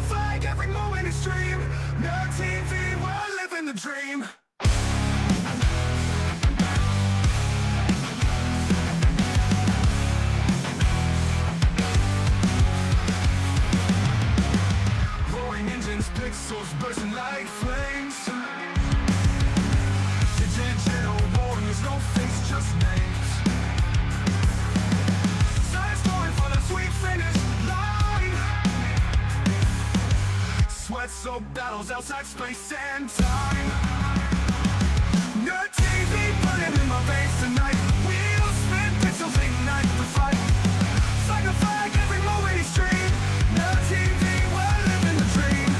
a flag, every moment is stream. No TV, we're living the dream. Roaring engines, pixels bursting like flames. Digital warriors, no face, just names. Science going for the sweet finish line. Sweat-soaked battles outside space and time. Nerd TV burning in my veins tonight. Wheels spin, pixels ignite the fight. Like a flag, every moment is stream. Nerd TV, we're living the dream.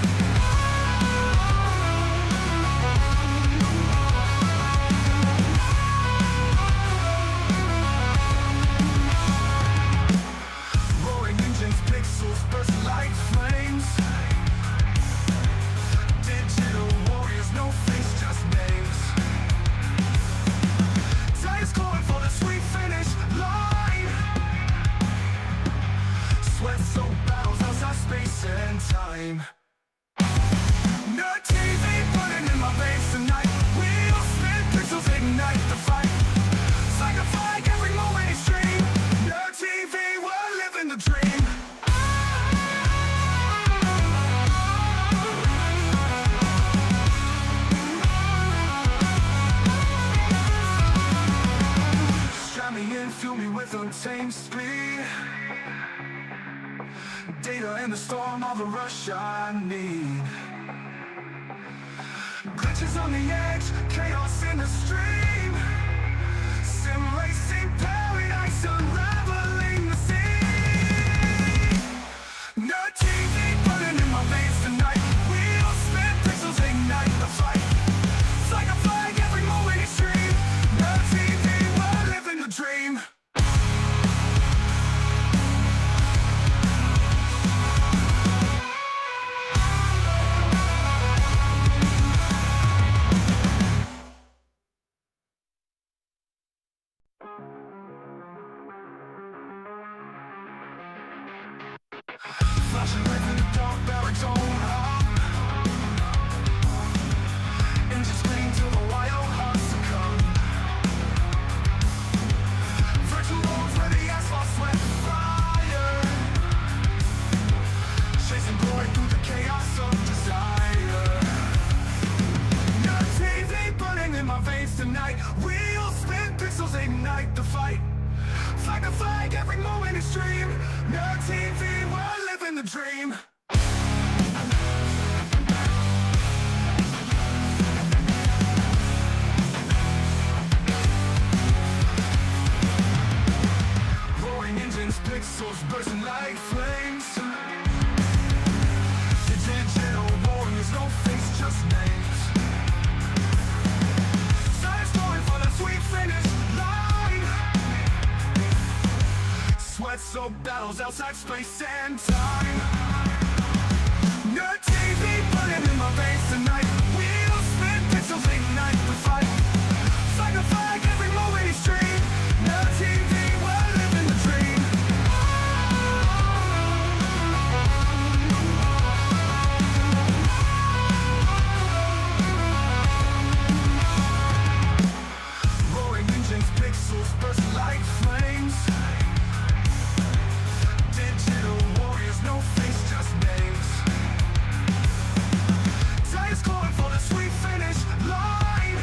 Roaring engines, pixels bursting like flames. Digital warriors, no face, just names. Tires going for the sweet finish line. Sweat-soaked battles outside space and time. Nerd TV burning in my veins tonight. Wheels spin, pixels ignite the fight. It's like a flag, every moment is stream. Nerd TV, we're living the dream. Strap me in, fuel me with untamed speed. Data in the storm, all the rush I need. Glitches on the edge, chaos in the stream. Sim racing paradise, unraveling the sea. Nerd TV burning in my veins tonight. Wheels spin, pixels ignite the fight. It's like a flag, every moment is stream. Nerd TV, we're living the dream. Flashing lights in the dark baritone hum. Engines scream till the wild hearts succumb. Virtual roads where the asphalt sweat fire. Chasing glory through the chaos of desire. Nerd TV burning in my veins tonight. Wheels spin, pixels ignite the fight. Flag to flag, every moment is stream. Nerd TV, we're living the dream. Roaring engines, pixels bursting like flames. Digital warriors, no face, just names. Science going for the sweet finish line. Sweat-soaked battles outside space and time. Nerd TV burning in my veins tonight. Wheels spin, pixels ignite the fight. It's like a flag, every moment is stream. Nerd TV, we're living the dream. Roaring engines, pixels bursting like flames. Digital warriors, no face, just names. Tires going for the sweet finish line.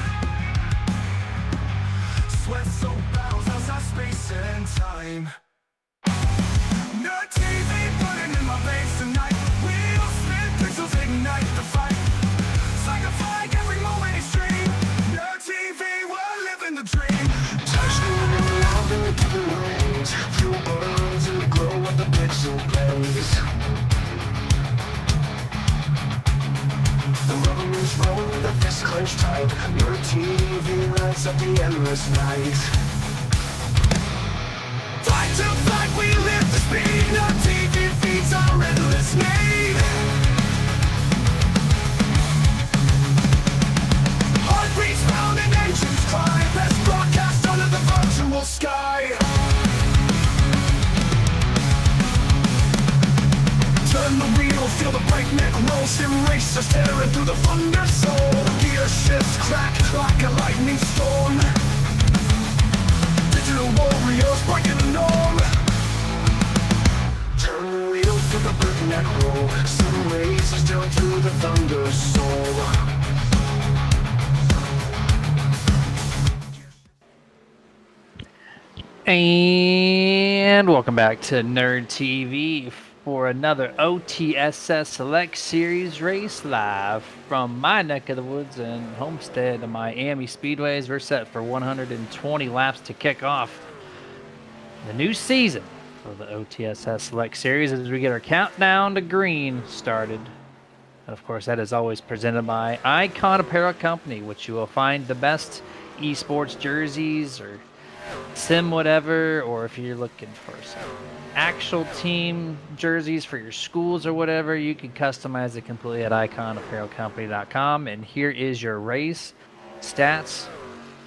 Sweat-soaked battles outside space and time. Nerd TV burning in my veins tonight. Wheels spin, pixels ignite the fight. It's like a flag, every moment is stream. Nerd TV, we're living the dream. Touchdown and louder to the range. Fuel burns in the glow of the pixel blaze. The rubber is rolling with a fist clenched tight. Your TV lights up the endless night. Fight to fight, we live to speed. Nerd TV feeds our endless need. Heartbeats round and engines climb. Best broadcast under the virtual sky. Turn the wheel, feel the brake Sim racers tearing through the thunder soul. Gear shifts crack like a lightning storm. Digital warriors breaking the norm. Turn the wheels to the breakneck roll. Sim racers tearing through the thunder soul. And welcome back to Nerd TV for another OTSS Select Series race live from my neck of the woods in Homestead, Miami Speedways. We're set for 120 laps to kick off the new season for the OTSS Select Series as we get our countdown to green started. And of course, that is always presented by Icon Apparel Company, which you will find the best esports jerseys or sim whatever, or if you're looking for some actual team jerseys for your schools or whatever, you can customize it completely at iconapparelcompany.com. And here is your race stats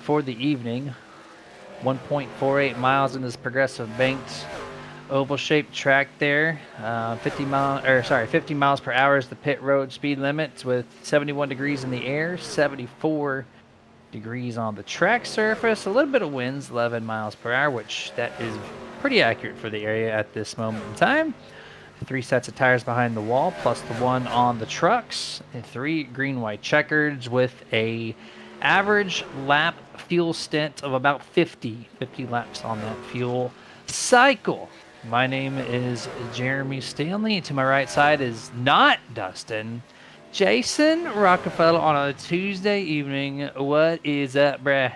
for the evening. 1.48 miles in this progressive banked oval shaped track there. 50 miles per hour is the pit road speed limit with 71 degrees in the air, 74 degrees on the track surface, a little bit of winds, 11 miles per hour, which that is pretty accurate for the area at this moment in time. 3 sets of tires behind the wall, plus the 1 on the trucks, and 3 green-white checkers with a average lap fuel stint of about 50 laps on that fuel cycle. My name is Jeremy Stanley. To my right side is not Dustin. Jason Rockefeller on a Tuesday evening. What is up, bruh?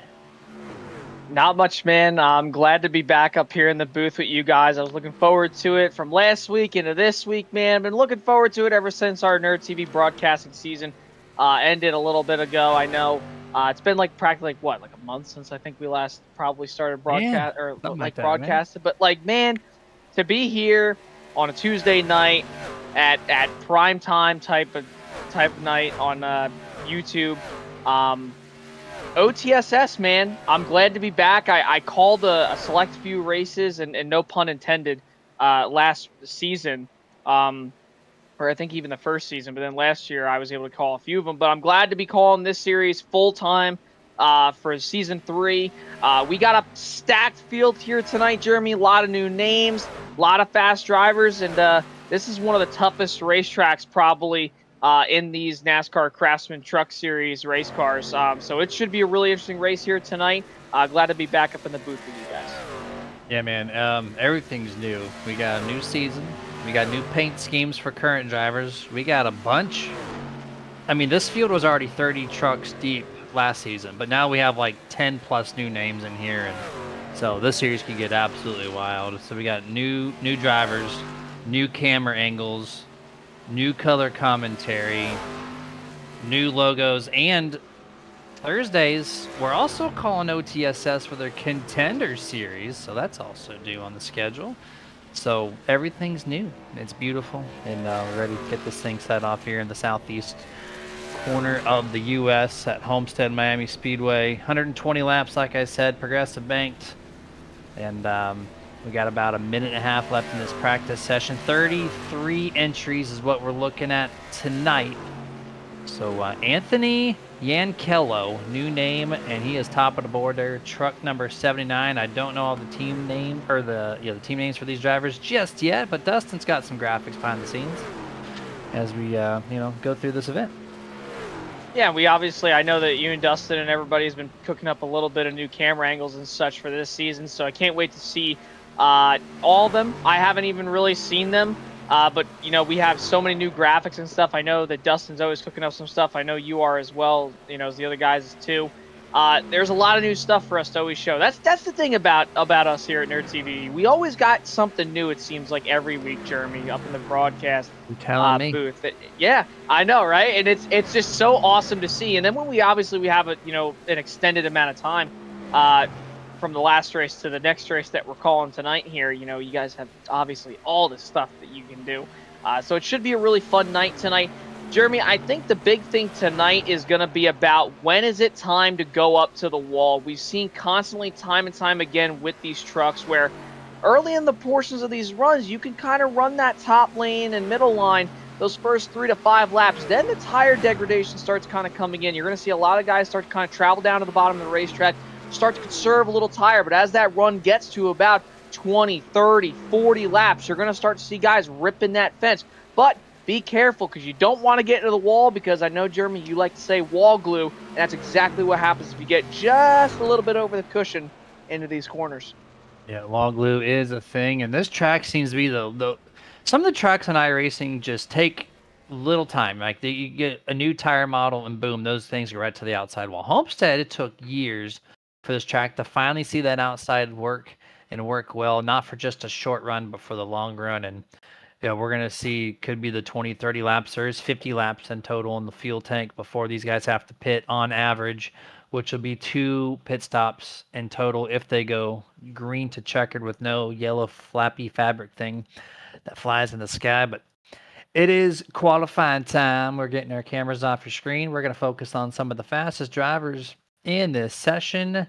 Not much, man. I'm glad to be back up here in the booth with you guys. I was looking forward to it from last week into this week, man. Been looking forward to it ever since our Nerd TV broadcasting season ended a little bit ago. I know it's been like practically like a month since I think we last probably started broadcast broadcasted. But like, man, to be here on a Tuesday night at prime time type of night on YouTube. OTSS, man. I'm glad to be back. I called a select few races, and no pun intended, last season, or I think even the first season. But then last year, I was able to call a few of them. But I'm glad to be calling this series full-time for Season 3. We got a stacked field here tonight, Jeremy. A lot of new names, a lot of fast drivers, and this is one of the toughest racetracks probably in these NASCAR Craftsman Truck Series race cars. So it should be a really interesting race here tonight. Glad to be back up in the booth with you guys. Yeah, man. Everything's new. We got a new season. We got new paint schemes for current drivers. We got a bunch. I mean, this field was already 30 trucks deep last season, but now we have like 10 plus new names in here, and so this series can get absolutely wild. So we got new drivers, new camera angles, new color commentary, new logos, and Thursdays we're also calling OTSS for their Contender Series, so that's also due on the schedule. So everything's new. It's beautiful, and we're ready to get this thing set off here in the southeast corner of the U.S. at Homestead Miami Speedway. 120 laps, like I said, progressive banked, and we got about a minute and a half left in this practice session. 33 entries is what we're looking at tonight. So Anthony Yankello, new name, and he is top of the board there. Truck number 79. I don't know all the team name or the team names for these drivers just yet, but Dustin's got some graphics behind the scenes as we go through this event. Yeah, I know that you and Dustin and everybody's been cooking up a little bit of new camera angles and such for this season, so I can't wait to see all of them. I haven't even really seen them, but we have so many new graphics and stuff. I know that Dustin's always cooking up some stuff. I know you are as well, as the other guys too. There's a lot of new stuff for us to always show. That's the thing about us here at Nerd TV. We always got something new, it seems like, every week, Jeremy, up in the broadcast booth. Yeah, I know, right? And it's just so awesome to see. And then when we have an extended amount of time from the last race to the next race that we're calling tonight here, you guys have obviously all the stuff that you can do. So it should be a really fun night tonight. Jeremy, I think the big thing tonight is going to be about when is it time to go up to the wall. We've seen constantly, time and time again with these trucks where early in the portions of these runs, you can kind of run that top lane and middle line those first 3 to 5 laps, then the tire degradation starts kind of coming in. You're going to see a lot of guys start to kind of travel down to the bottom of the racetrack, start to conserve a little tire. But as that run gets to about 20, 30, 40 laps, you're going to start to see guys ripping that fence. But be careful, because you don't want to get into the wall, because I know, Jeremy, you like to say wall glue, and that's exactly what happens if you get just a little bit over the cushion into these corners. Yeah, wall glue is a thing, and this track seems to be the some of the tracks on iRacing just take little time. Like you get a new tire model, and boom, those things go right to the outside wall. Homestead, it took years for this track to finally see that outside work and work well, not for just a short run, but for the long run. And yeah, we're going to see could be the 20, 30 laps. There's 50 laps in total in the fuel tank before these guys have to pit on average, which will be 2 pit stops in total if they go green to checkered with no yellow flappy fabric thing that flies in the sky. But it is qualifying time. We're getting our cameras off your screen. We're going to focus on some of the fastest drivers in this session.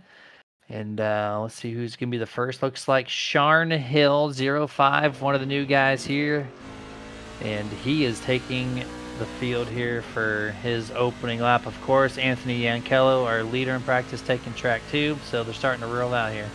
And let's see who's going to be the first. Looks like Sharn Hill 05, one of the new guys here. And he is taking the field here for his opening lap. Of course, Anthony Yankello, our leader in practice, taking track 2. So they're starting to roll out here.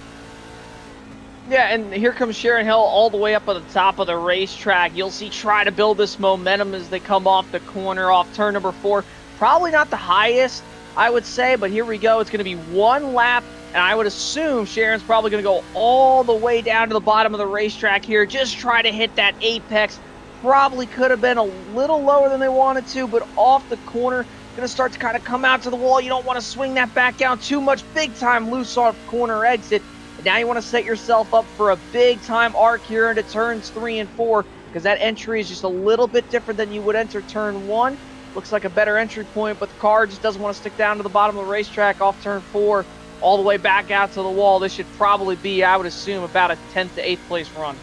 Yeah, and here comes Sharon Hill all the way up at the top of the racetrack. You'll see try to build this momentum as they come off the corner, off turn number 4. Probably not the highest, I would say, but here we go. It's going to be 1 lap, and I would assume Sharon's probably going to go all the way down to the bottom of the racetrack here. Just try to hit that apex. Probably could have been a little lower than they wanted to, but off the corner, going to start to kind of come out to the wall. You don't want to swing that back down too much. Big time loose off corner exit. And now you want to set yourself up for a big time arc here into turns 3 and 4, because that entry is just a little bit different than you would enter turn 1. Looks like a better entry point, but the car just doesn't want to stick down to the bottom of the racetrack off turn 4 all the way back out to the wall. This should probably be, I would assume, about a 10th to 8th place run.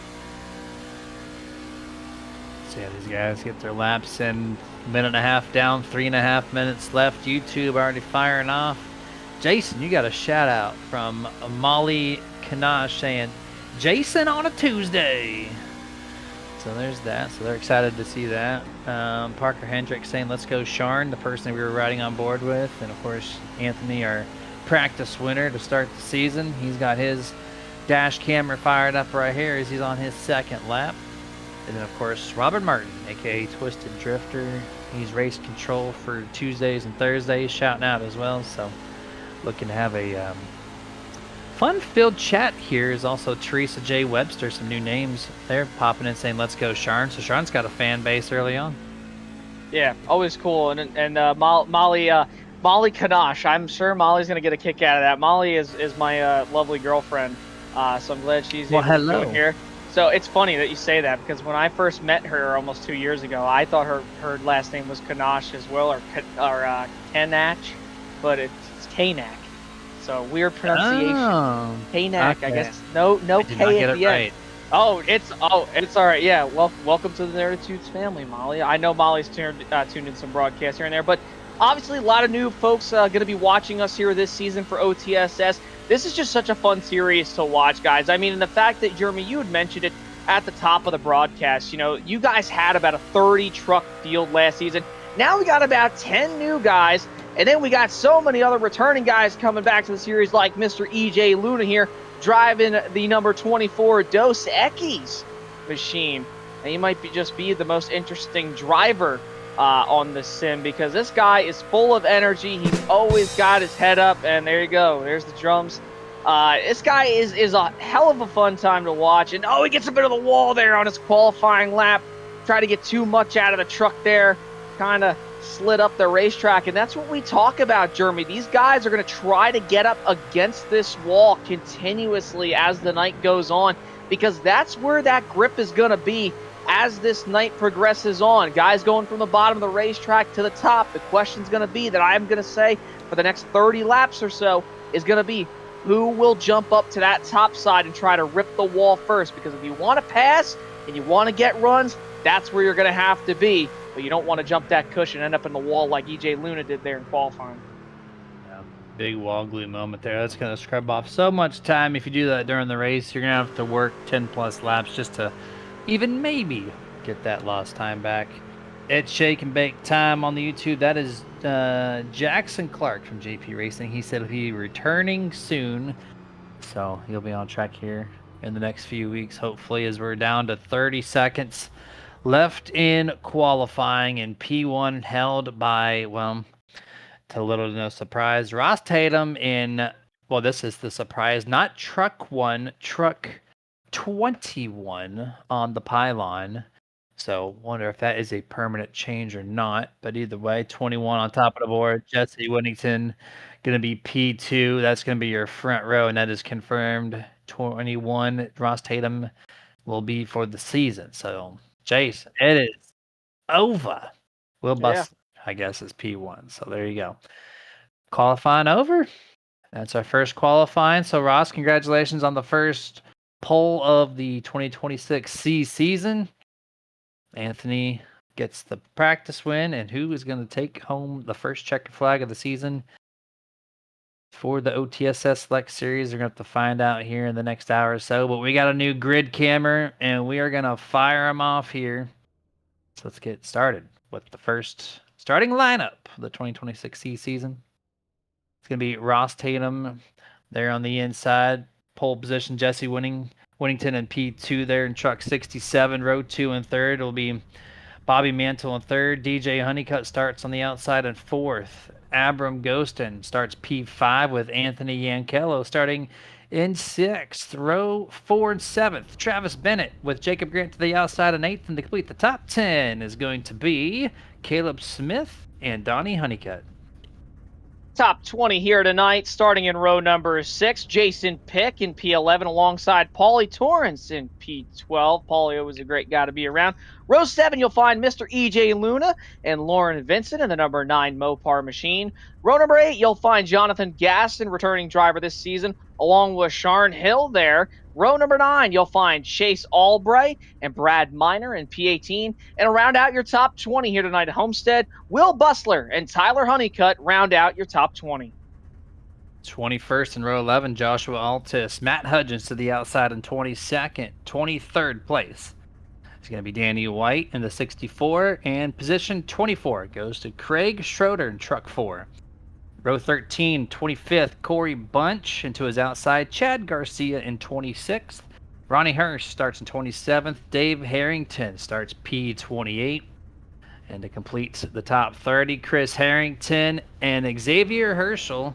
So yeah, these guys get their laps in. Minute and a half down, 3.5 minutes left. YouTube already firing off. Jason, you got a shout out from Molly Kanash saying, Jason on a Tuesday. So there's that. So they're excited to see that. Parker Hendricks saying, let's go Sharn, the person we were riding on board with. And of course, Anthony, our practice winner to start the season. He's got his dash camera fired up right here as he's on his 2nd lap. And then, of course, Robert Martin, a.k.a. Twisted Drifter. He's race control for Tuesdays and Thursdays, shouting out as well. So looking to have a fun-filled chat here is also Teresa J. Webster, some new names there popping in saying, let's go Sharn. So Sharn's got a fan base early on. Yeah, always cool. And Molly Kanash, I'm sure Molly's going to get a kick out of that. Molly is my lovely girlfriend, so I'm glad she's able to join here. So it's funny that you say that, because when I first met her almost 2 years ago, I thought her last name was Kanash as well, or Kanach, but it's Kanak. So weird pronunciation. Oh, Kanak, okay. I guess. No K at the end. Right. Oh, it's all right. Yeah, welcome to the Nerditudes family, Molly. I know Molly's tuned in some broadcasts here and there, but obviously a lot of new folks going to be watching us here this season for OTSS. This is just such a fun series to watch, guys. I mean, and the fact that, Jeremy, you had mentioned it at the top of the broadcast. You know, you guys had about a 30-truck field last season. Now we got about 10 new guys, and then we got so many other returning guys coming back to the series, like Mr. EJ Luna here, driving the number 24 Dos Equis machine. And he might just be the most interesting driver on the sim, because this guy is full of energy. He's always got his head up, and there you go. There's the drums. This guy is a hell of a fun time to watch. And he gets a bit of the wall there on his qualifying lap. Try to get too much out of the truck there. Kind of slid up the racetrack. And that's what we talk about, Jeremy. These guys are going to try to get up against this wall continuously as the night goes on, because that's where that grip is going to be as this night progresses on. Guys going from the bottom of the racetrack to the top. The question's going to be, that I'm going to say for the next 30 laps or so, is going to be, who will jump up to that top side and try to rip the wall first? Because if you want to pass and you want to get runs, that's where you're going to have to be. But you don't want to jump that cushion and end up in the wall like EJ Luna did there in qualifying. Yeah, big wall glue moment there. That's going to scrub off so much time. If you do that during the race, you're going to have to work 10 plus laps just to even maybe get that lost time back. It's Shake and Bake time on the YouTube. That is Jackson Clark from JP Racing. He said he'll be returning soon, so he'll be on track here in the next few weeks, hopefully, as we're down to 30 seconds left in qualifying, and P1 held by, well, to little to no surprise, Ross Tatum in, well, this is the surprise, not truck 1, truck 21 on the pylon. So wonder if that is a permanent change or not. But either way, 21 on top of the board. Jesse Whittington going to be P2. That's going to be your front row, and that is confirmed. 21, Ross Tatum will be for the season. So, Jason, it is over. Will Yeah. Bust, I guess, is P1. So there you go. Qualifying over. That's our first qualifying. So, Ross, congratulations on the first pole of the 2026 C season. Anthony gets the practice win, and who is going to take home the first checkered flag of the season for the OTSS Select Series? We're going to have to find out here in the next hour or so, but we got a new grid camera, and we are going to fire them off here. So let's get started with the first starting lineup of the 2026 C season. It's going to be Ross Tatum there on the inside, pole position, Jesse Winnington in P2 there in truck 67, row 2 and 3rd. It'll be Bobby Mantle in 3rd. DJ Honeycutt starts on the outside in 4th. Abram Ghostin starts P5 with Anthony Yankello starting in 6th. Row 4 and 7th. Travis Bennett with Jacob Grant to the outside in 8th. And to complete the top 10 is going to be Caleb Smith and Donnie Honeycutt. Top 20 here tonight, starting in row number 6, Jason Pick in P11 alongside Paulie Torrance in P12. Paulie was a great guy to be around. Row 7, you'll find Mr. EJ Luna and Lauren Vincent in the number 9 Mopar machine. Row number 8, you'll find Jonathan Gaston, returning driver this season, along with Sharn Hill there. Row number 9, you'll find Chase Albright and Brad Miner in P18. And round out your top 20 here tonight at Homestead, Will Bustler and Tyler Honeycutt round out your top 20. 21st in row 11, Joshua Altis. Matt Hudgens to the outside in 22nd. 23rd place. It's going to be Danny White in the 64. And position 24 goes to Craig Schroeder in truck 4. Row 13, 25th, Corey Bunch into his outside. Chad Garcia in 26th. Ronnie Hirsch starts in 27th. Dave Harrington starts P28. And to complete the top 30, Chris Harrington and Xavier Herschel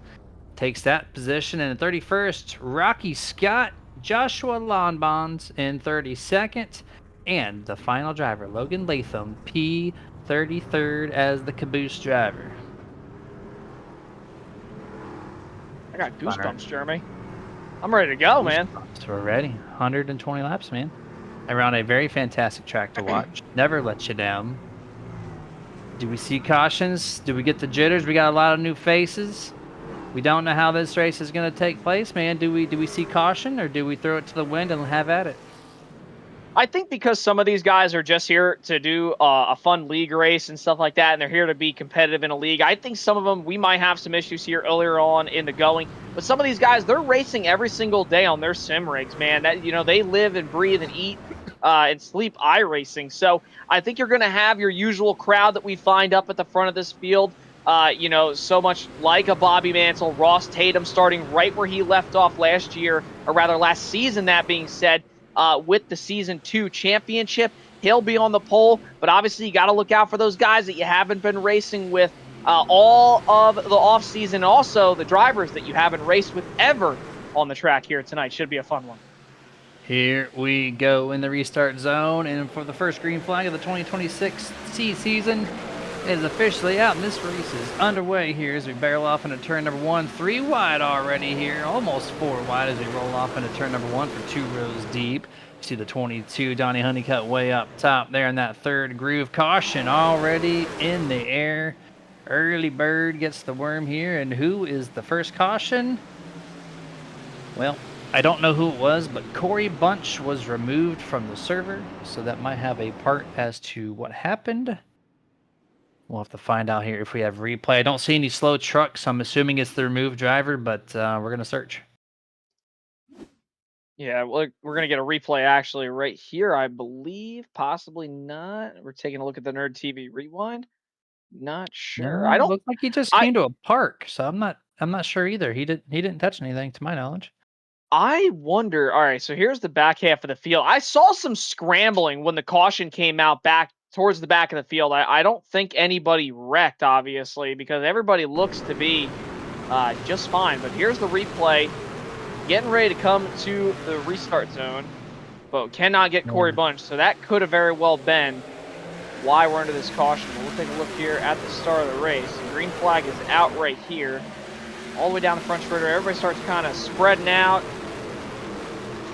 takes that position. And in 31st, Rocky Scott, Joshua Lonbonds in 32nd. And the final driver, Logan Latham, P33rd as the caboose driver. I got goosebumps, Jeremy. I'm ready to go, man. So we're ready. 120 laps, man. Around a very fantastic track to watch. Never let you down. Do we see cautions? Do we get the jitters? We got a lot of new faces. We don't know how this race is going to take place, man. Do we see caution, or do we throw it to the wind and have at it? I think because some of these guys are just here to do a fun league race and stuff like that, and they're here to be competitive in a league, I think some of them, we might have some issues here earlier on in the going, but some of these guys, they're racing every single day on their sim rigs, man. That, they live and breathe and eat and sleep iRacing. So I think you're going to have your usual crowd that we find up at the front of this field. So much like a Bobby Mantle, Ross Tatum starting right where he left off last year, or rather last season, that being said. With the Season 2 championship. He'll be on the pole, but obviously you got to look out for those guys that you haven't been racing with all of the offseason. Also, the drivers that you haven't raced with ever on the track here tonight. Should be a fun one. Here we go in the restart zone, and for the first green flag of the 2026 C season, it is officially out, and this race is underway here as we barrel off into turn number 1. 3 wide already here, almost 4 wide as we roll off into turn number 1 for 2 rows deep. You see the 22, Donnie Honeycutt way up top there in that 3rd groove. Caution already in the air. Early bird gets the worm here, and who is the first caution? Well, I don't know who it was, but Corey Bunch was removed from the server, so that might have a part as to what happened. We'll have to find out here if we have replay. I don't see any slow trucks. I'm assuming it's the removed driver, but we're going to search. Yeah, well, we're gonna get a replay actually right here, I believe. Possibly not. We're taking a look at the Nerd TV rewind. Not sure. No, I it don't. looked like he just I came to a park, so I'm not sure either. He didn't touch anything to my knowledge. I wonder. All right, so here's the back half of the field. I saw some scrambling when the caution came out back towards the back of the field. I don't think anybody wrecked, obviously, because everybody looks to be just fine. But here's the replay, getting ready to come to the restart zone, but cannot get Corey Yeah. Bunch. So that could have very well been why we're under this caution. We'll take a look here at the start of the race. The green flag is out right here, all the way down the front straightaway. Everybody starts kind of spreading out.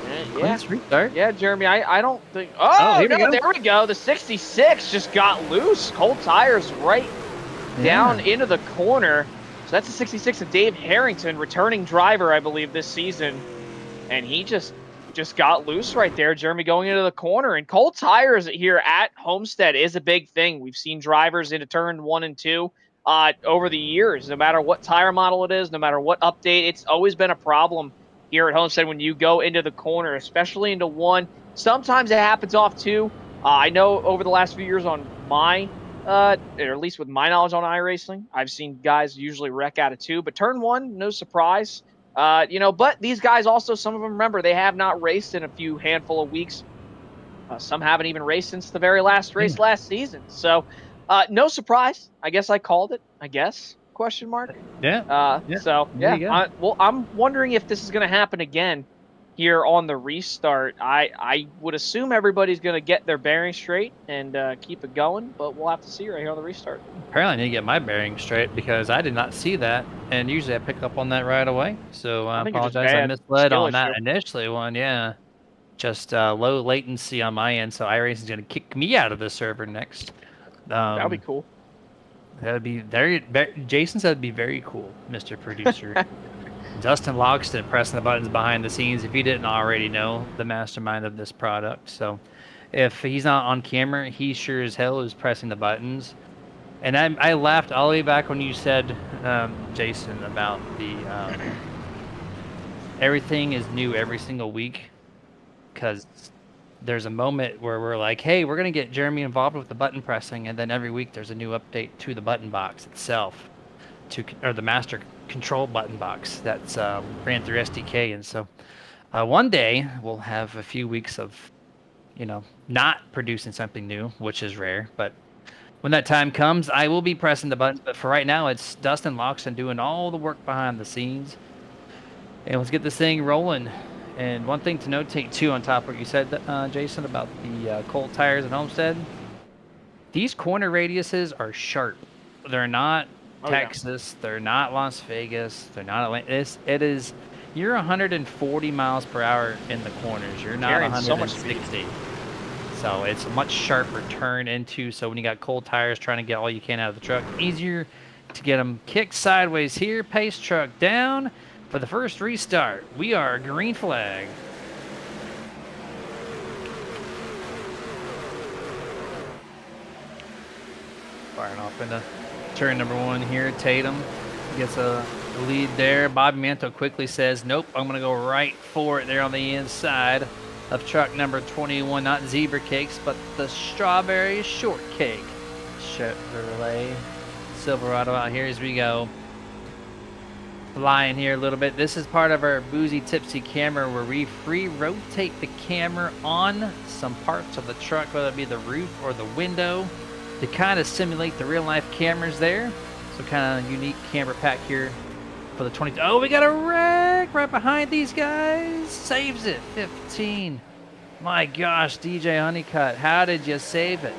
Yeah, Let's restart. yeah, Jeremy. I don't think. Oh, Oh here we no, go. there we go. The 66 just got loose. Cold tires right down Yeah. into the corner. So that's the 66 of Dave Harrington, returning driver, I believe, this season, and he just got loose right there. Jeremy going into the corner, and cold tires here at Homestead is a big thing. We've seen drivers into turn 1 and 2 over the years. No matter what tire model it is, no matter what update, it's always been a problem here at Homestead when you go into the corner, especially into 1. Sometimes it happens off 2. I know over the last few years on my or at least with my knowledge on iRacing, I've seen guys usually wreck out of 2, but turn 1, no surprise. But these guys also, some of them, remember, they have not raced in a few handful of weeks. Some haven't even raced since the very last Yeah. race last season. So, no surprise. I guess I called it. I guess? Question mark. Yeah. Yeah. So There yeah. you go. Well, I'm wondering if this is going to happen again here on the restart. I would assume everybody's going to get their bearings straight and keep it going, but we'll have to see right here on the restart. Apparently, I need to get my bearings straight because I did not see that, and usually I pick up on that right away. So I I think you're just apologize. I bad. misled Skill on that issue. initially one. Yeah, just low latency on my end. So iRacing's gonna kick me out of the server next. That'll be cool. That'd be Jason said it'd be very cool, Mr. Producer. Justin Logston pressing the buttons behind the scenes. If you didn't already know, the mastermind of this product. So if he's not on camera, he sure as hell is pressing the buttons. And I laughed all the way back when you said, Jason, about the everything is new every single week, because there's a moment where we're like, hey, we're going to get Jeremy involved with the button pressing, and then every week there's a new update to the button box itself, or the master control button box that's ran through SDK. And so one day we'll have a few weeks of, not producing something new, which is rare, but when that time comes, I will be pressing the buttons. But for right now, it's Dustin Loxton doing all the work behind the scenes. And let's get this thing rolling. And one thing to notate, too, on top of what you said, Jason, about the cold tires at Homestead, these corner radiuses are sharp. They're not Texas. Yeah. They're not Las Vegas. They're not Atlanta. It is, you're 140 miles per hour in the corners. You're not 160. So it's a much sharper turn into. So when you got cold tires trying to get all you can out of the truck, easier to get them kicked sideways here. Pace truck down for the first restart. We are green flag. Firing off into turn number 1 here. Tatum gets a lead there. Bobby Manto quickly says, nope, I'm going to go right for it there on the inside of truck number 21, not zebra cakes, but the strawberry shortcake. Chevrolet Silverado out here as we go. Flying here a little bit. This is part of our Boozy Tipsy camera where we free rotate the camera on some parts of the truck, whether it be the roof or the window, to kind of simulate the real life cameras there. So kind of unique camera pack here for the 20. Oh, we got a wreck right behind these guys. Saves it. 15. My gosh, DJ Honeycutt, how did you save it?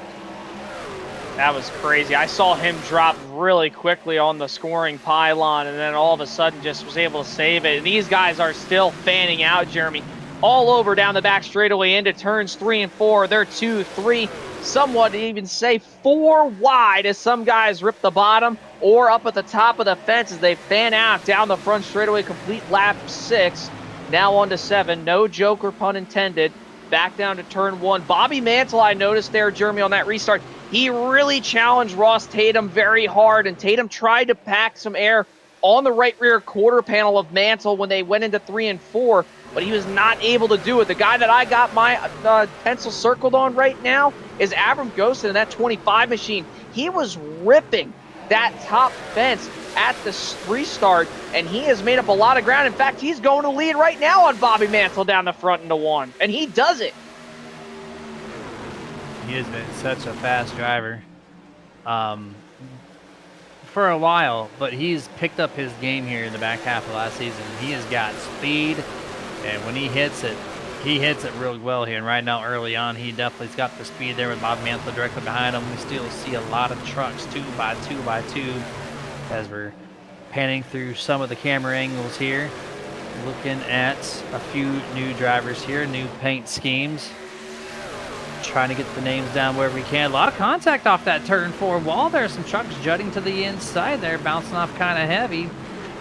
That was crazy. I saw him drop really quickly on the scoring pylon, and then all of a sudden just was able to save it. And these guys are still fanning out, Jeremy, all over down the back straightaway into turns 3 and 4. They're 2, 3, somewhat even say 4 wide as some guys rip the bottom or up at the top of the fence as they fan out down the front straightaway, complete lap 6. Now on to 7. No joker, pun intended. Back down to turn 1. Bobby Mantle, I noticed there, Jeremy, on that restart, he really challenged Ross Tatum very hard, and Tatum tried to pack some air on the right rear quarter panel of Mantle when they went into 3 and 4. but he was not able to do it. The guy that I got my pencil circled on right now is Abram Ghostin in that 25 machine. He was ripping that top fence at the restart, and he has made up a lot of ground. In fact, he's going to lead right now on Bobby Mantle down the front into one, and he does it. He has been such a fast driver for a while, but he's picked up his game here in the back half of last season. He has got speed, and when he hits it really well here. And right now, early on, he definitely's got the speed there with Bob Mantle directly behind him. We still see a lot of trucks 2 by 2 by 2 as we're panning through some of the camera angles here. Looking at a few new drivers here, new paint schemes. Trying to get the names down wherever we can. A lot of contact off that turn 4 wall there. Some trucks jutting to the inside there, bouncing off kind of heavy.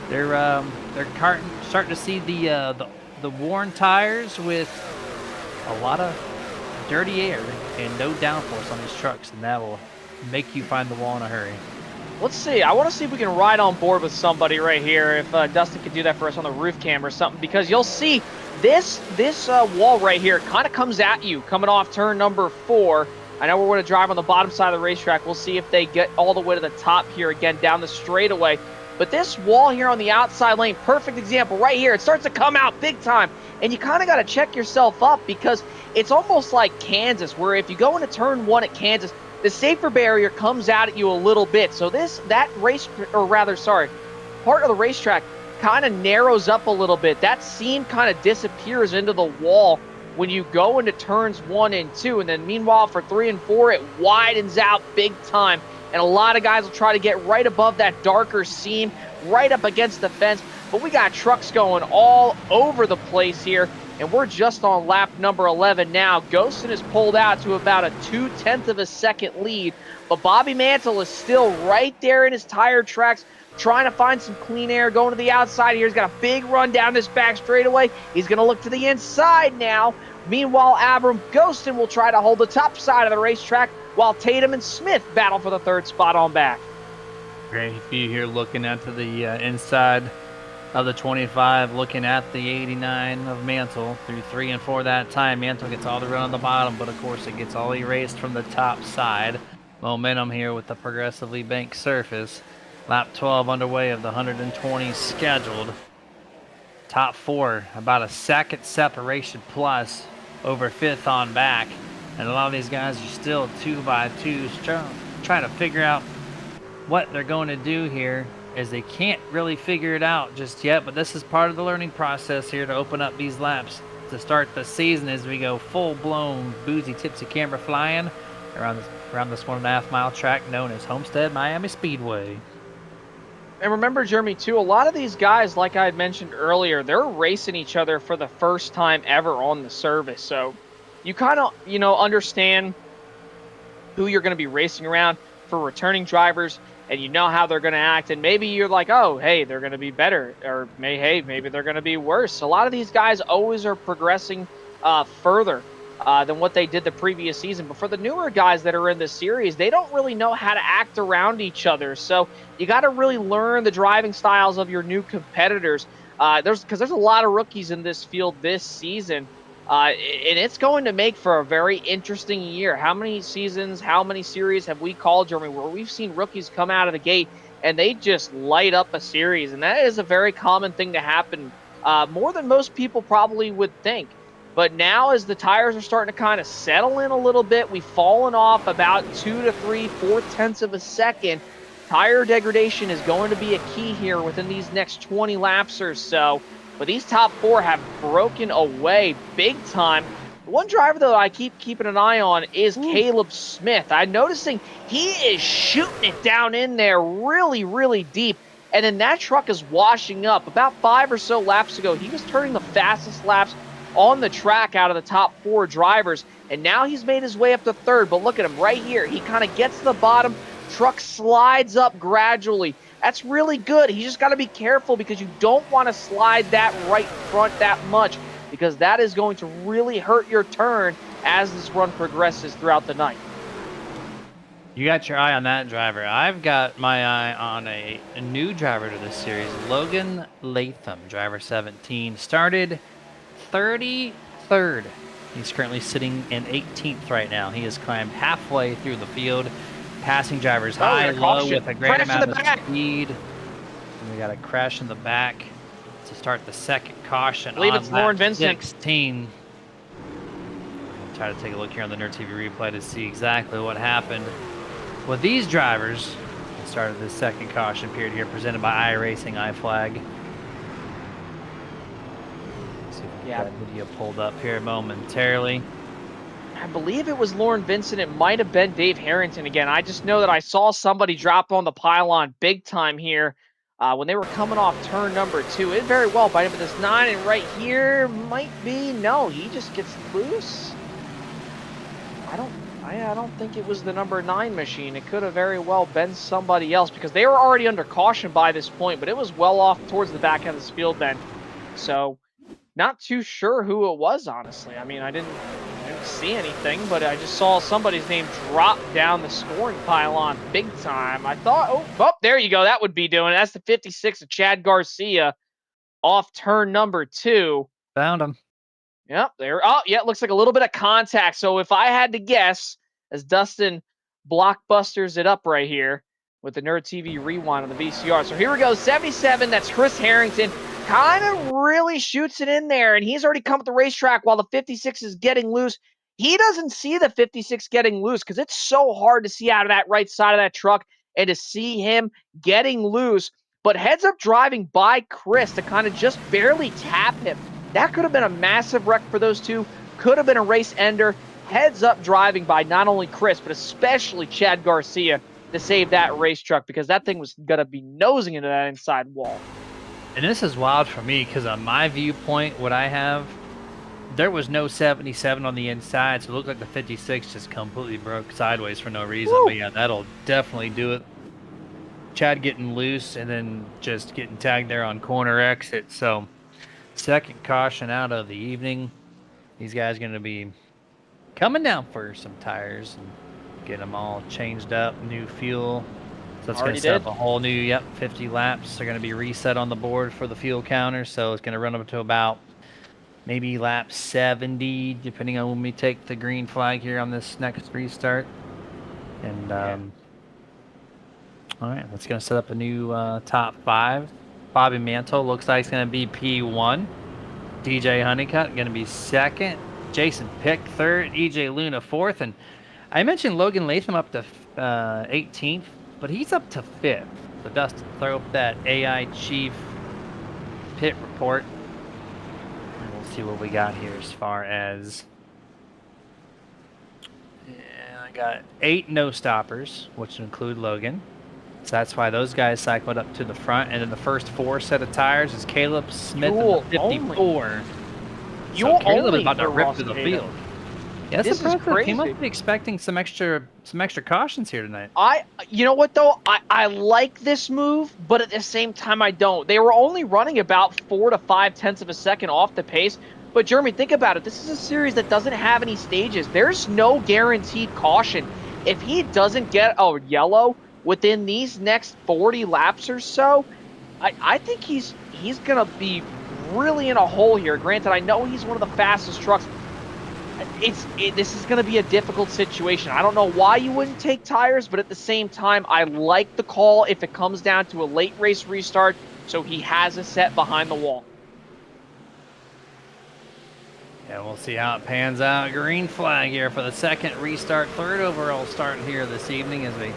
They're starting to see the worn tires with a lot of dirty air and no downforce on these trucks, and that will make you find the wall in a hurry. Let's see. I want to see if we can ride on board with somebody right here. If Dustin could do that for us on the roof cam or something, because you'll see this wall right here kind of comes at you coming off turn number 4. I know we're going to drive on the bottom side of the racetrack. We'll see if they get all the way to the top here again down the straightaway. But this wall here on the outside lane, perfect example right here. It starts to come out big time. And you kind of got to check yourself up, because it's almost like Kansas, where if you go into turn 1 at Kansas, the safer barrier comes out at you a little bit. So part of the racetrack kind of narrows up a little bit. That seam kind of disappears into the wall when you go into turns 1 and 2. And then meanwhile, for 3 and 4, it widens out big time. And a lot of guys will try to get right above that darker seam, right up against the fence. But we got trucks going all over the place here, and we're just on lap number 11 now. Ghostin is pulled out to about a 0.2 of a second lead, but Bobby Mantle is still right there in his tire tracks, trying to find some clean air, going to the outside here. He's got a big run down this back straightaway. He's going to look to the inside now. Meanwhile, Abram Ghostin will try to hold the top side of the racetrack, while Tatum and Smith battle for the 3rd spot on back. Great view here looking at the inside of the 25, looking at the 89 of Mantle through 3 and 4 that time. Mantle gets all the run on the bottom, but of course it gets all erased from the top side. Momentum here with the progressively banked surface. Lap 12 underway of the 120 scheduled. Top 4, about a second separation plus over 5th on back. And a lot of these guys are still 2 by 2s trying to figure out what they're going to do here, as they can't really figure it out just yet. But this is part of the learning process here to open up these laps to start the season as we go full-blown boozy tipsy camera flying around this 1.5 mile track known as Homestead Miami Speedway. And remember, Jeremy, too, a lot of these guys, like I had mentioned earlier, they're racing each other for the first time ever on the service. So you kind of, understand who you're going to be racing around for returning drivers, and you know how they're going to act. And maybe you're like, oh, hey, they're going to be better, or maybe they're going to be worse. A lot of these guys always are progressing further than what they did the previous season. But for the newer guys that are in the series, they don't really know how to act around each other. So you got to really learn the driving styles of your new competitors. There's a lot of rookies in this field this season. And it's going to make for a very interesting year. How many seasons, how many series have we called, Jeremy, where we've seen rookies come out of the gate and they just light up a series? And that is a very common thing to happen, more than most people probably would think. But now, as the tires are starting to kind of settle in a little bit, we've fallen off about 2 to 3, 4/10 of a second. Tire degradation is going to be a key here within these next 20 laps or so. But these top 4 have broken away big time. The one driver, though, I keep keeping an eye on is Caleb Smith. I'm noticing he is shooting it down in there really, really deep. And then that truck is washing up. About 5 or so laps ago, he was turning the fastest laps on the track out of the top 4 drivers. And now he's made his way up to 3rd. But look at him right here. He kind of gets to the bottom. Truck slides up gradually. That's really good. He's just got to be careful, because you don't want to slide that right front that much, because that is going to really hurt your turn as this run progresses throughout the night. You got your eye on that driver. I've got my eye on a new driver to this series, Logan Latham, driver 17. Started 33rd. He's currently sitting in 18th right now. He has climbed halfway through the field, passing drivers high, low with a great amount of speed. And we got a crash in the back to start the second caution. I believe it's Lauren Vincent. 16. I'll try to take a look here on the Nerd TV replay to see exactly what happened with these drivers. We started the second caution period here, presented by iRacing iFlag. See if we got that video pulled up here momentarily. I believe it was Lauren Vincent. It might have been Dave Harrington again. I just know that I saw somebody drop on the pylon big time here when they were coming off turn number 2. It very well might have been this 9, and right here might be, no, he just gets loose. I don't think it was the number 9 machine. It could have very well been somebody else because they were already under caution by this point, but it was well off towards the back end of this field then. So not too sure who it was, honestly. I mean, I didn't see anything, but I just saw somebody's name drop down the scoring pylon big time. I thought, oh, there you go. That would be doing it. That's the 56 of Chad Garcia off turn number 2. Found him. Yep, there. Oh, yeah, it looks like a little bit of contact. So if I had to guess, as Dustin blockbusters it up right here with the Nerd TV rewind on the VCR. So here we go, 77. That's Chris Harrington. Kind of really shoots it in there, and he's already come up the racetrack while the 56 is getting loose. He doesn't see the 56 getting loose because it's so hard to see out of that right side of that truck and to see him getting loose. But heads up driving by Chris to kind of just barely tap him. That could have been a massive wreck for those two. Could have been a race ender. Heads up driving by not only Chris, but especially Chad Garcia to save that race truck because that thing was going to be nosing into that inside wall. And this is wild for me because on my viewpoint, what I have, there was no 77 on the inside, so it looked like the 56 just completely broke sideways for no reason. Woo! But yeah, that'll definitely do it. Chad getting loose and then just getting tagged there on corner exit. So second caution out of the evening. These guys are going to be coming down for some tires and get them all changed up, new fuel. So it's going to set up a whole new, 50 laps. They're going to be reset on the board for the fuel counter. So it's going to run up to about maybe lap 70, depending on when we take the green flag here on this next restart. And, all right, that's going to set up a new top 5. Bobby Mantle looks like it's going to be P1. DJ Honeycutt going to be 2nd. Jason Pick 3rd. EJ Luna 4th. And I mentioned Logan Latham up to 18th. But he's up to 5th. So Dustin, throw up that AI Chief pit report. And we'll see what we got here as far as... Yeah, I got 8 no-stoppers, which include Logan. So that's why those guys cycled up to the front. And then the first 4 set of tires is Caleb Smith in the 54. So Caleb is about to rip through the field. Yeah, this is crazy. He must be expecting some extra cautions here tonight. You know what though? I like this move, but at the same time I don't. They were only running about 4 to 5 tenths of a second off the pace. But Jeremy, think about it. This is a series that doesn't have any stages. There's no guaranteed caution. If he doesn't get a yellow within these next 40 laps or so, I think he's gonna be really in a hole here. Granted, I know he's one of the fastest trucks. This is going to be a difficult situation. I don't know why you wouldn't take tires, but at the same time, I like the call if it comes down to a late race restart, so he has a set behind the wall. Yeah, we'll see how it pans out. Green flag here for the second restart. 3rd overall start here this evening as we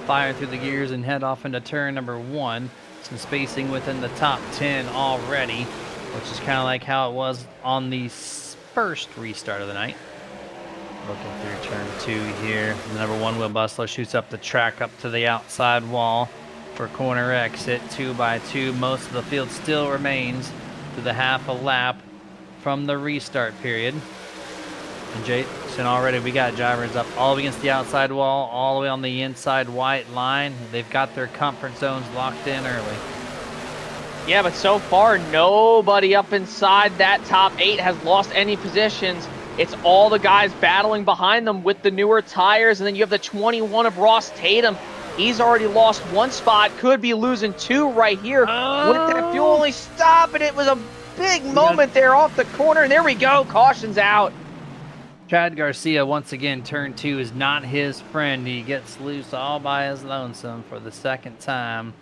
fire through the gears and head off into turn number 1. Some spacing within the top 10 already, which is kind of like how it was on the first restart of the night. Looking through turn 2 here. The number 1 Will Bustler shoots up the track up to the outside wall for corner exit 2x2. Most of the field still remains to the half a lap from the restart period. And Jason, already we got drivers up all against the outside wall, all the way on the inside white line. They've got their comfort zones locked in early. Yeah, but so far, nobody up inside that top 8 has lost any positions. It's all the guys battling behind them with the newer tires, and then you have the 21 of Ross Tatum. He's already lost 1 spot, could be losing 2 right here. With that fuel only stop, and it was a big moment there off the corner, and there we go. Caution's out. Chad Garcia, once again, turn 2 is not his friend. He gets loose all by his lonesome for the second time.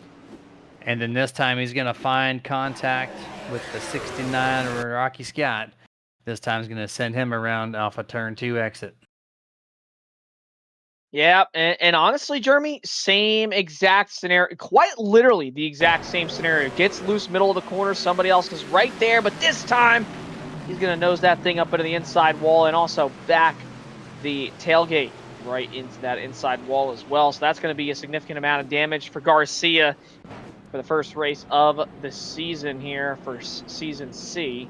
And then this time he's going to find contact with the 69 Rocky Scott. This time he's going to send him around off a turn 2 exit. Yeah, and honestly, Jeremy, same exact scenario. Quite literally the exact same scenario. Gets loose middle of the corner. Somebody else is right there, but this time he's going to nose that thing up into the inside wall and also back the tailgate right into that inside wall as well. So that's going to be a significant amount of damage for Garcia for the first race of the season here for Season C.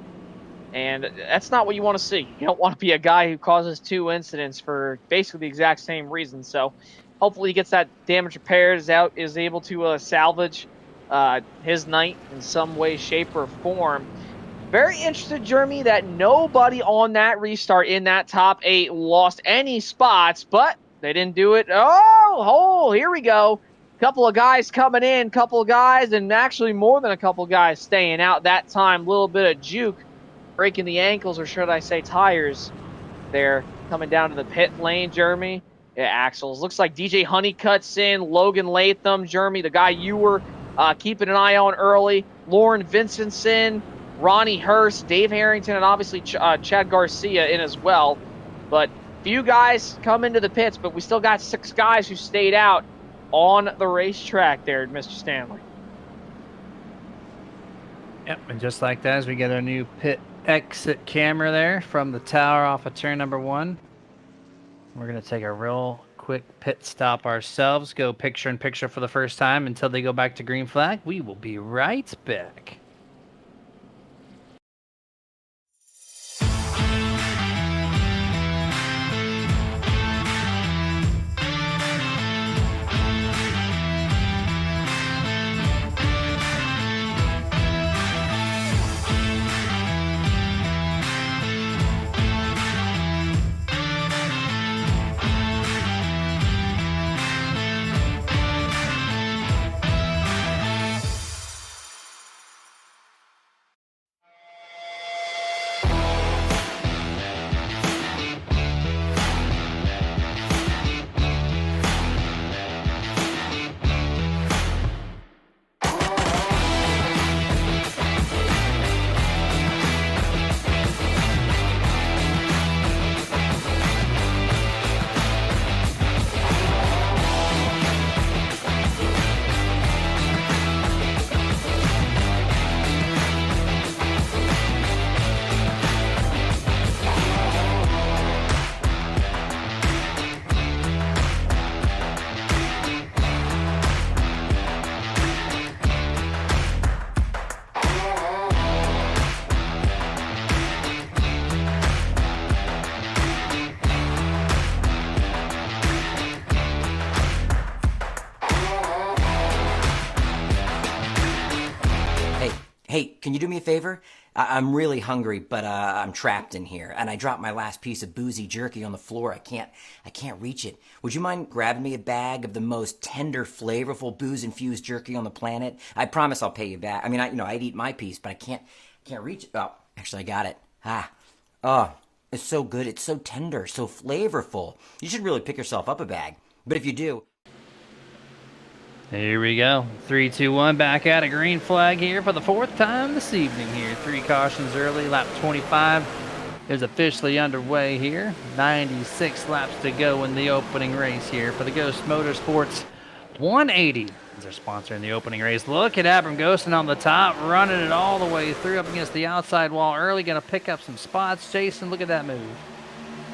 And that's not what you want to see. You don't want to be a guy who causes 2 incidents for basically the exact same reason. So hopefully he gets that damage repaired, is able to salvage his night in some way, shape, or form. Very interested, Jeremy, that nobody on that restart in that top 8 lost any spots, but they didn't do it. Oh, here we go. Couple of guys coming in, couple of guys, and actually more than a couple of guys staying out that time. Little bit of juke, breaking the ankles, or should I say tires, there coming down to the pit lane, Jeremy. Yeah, axles. Looks like DJ Honeycutt's in, Logan Latham, Jeremy, the guy you were keeping an eye on early, Lauren Vincent's in, Ronnie Hurst, Dave Harrington, and obviously Chad Garcia in as well. But few guys come into the pits, but we still got 6 guys who stayed out on the racetrack there, Mr. Stanley. Yep, and just like that, as we get our new pit exit camera there from the tower off of turn number 1. We're going to take a real quick pit stop ourselves, go picture in picture for the first time until they go back to green flag. We will be right back. Hey, can you do me a favor? I'm really hungry, but I'm trapped in here, and I dropped my last piece of boozy jerky on the floor. I can't reach it. Would you mind grabbing me a bag of the most tender, flavorful, booze-infused jerky on the planet? I promise I'll pay you back. I mean, I'd eat my piece, but I can't reach it. Oh, actually, I got it. Oh, it's so good. It's so tender, so flavorful. You should really pick yourself up a bag. But if you do... Here we go. 3, 2, 1, back at a green flag here for the 4th time this evening here. 3 cautions early. Lap 25 is officially underway here. 96 laps to go in the opening race here for the Ghost Motorsports 180 is their sponsor in the opening race. Look at Abram Ghostin on the top, running it all the way through up against the outside wall early. Going to pick up some spots. Jason, look at that move.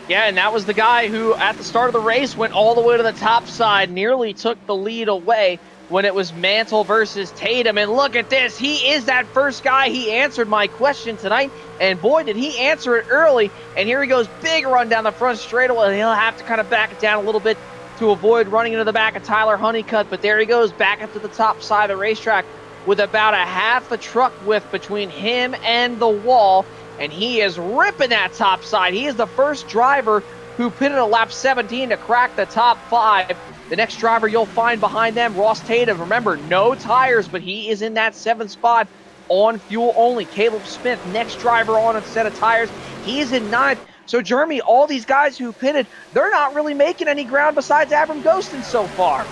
Yeah, and that was the guy who, at the start of the race, went all the way to the top side, nearly took the lead away when it was Mantle versus Tatum. And look at this. He is that first guy. He answered my question tonight, and boy, did he answer it early. And here he goes, big run down the front straightaway. He'll have to kind of back it down a little bit to avoid running into the back of Tyler Honeycutt, but there he goes, back up to the top side of the racetrack with about a half a truck width between him and the wall. And he is ripping that top side. He is the first driver who pitted at lap 17 to crack the top 5. The next driver you'll find behind them, Ross Tatum. Remember, no tires, but he is in that 7th spot on fuel only. Caleb Smith, next driver on a set of tires. He's in 9th. So, Jeremy, all these guys who pitted, they're not really making any ground besides Abram Ghostin so far.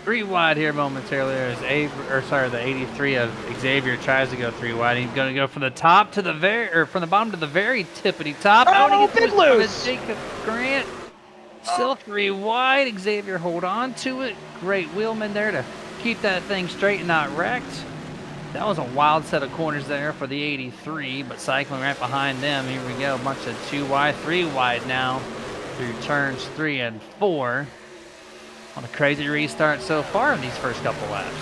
3 wide here momentarily. There's the 83 of Xavier tries to go 3 wide. He's going to go from the top to the from the bottom to the very tippity top. Oh, big loose. Jacob Grant. Still 3 wide. Xavier hold on to it. Great wheelman there to keep that thing straight and not wrecked. That was a wild set of corners there for the 83, but cycling right behind them. Here we go. A bunch of 2 wide, 3 wide now through turns 3 and 4. On a crazy restart so far in these first couple laps.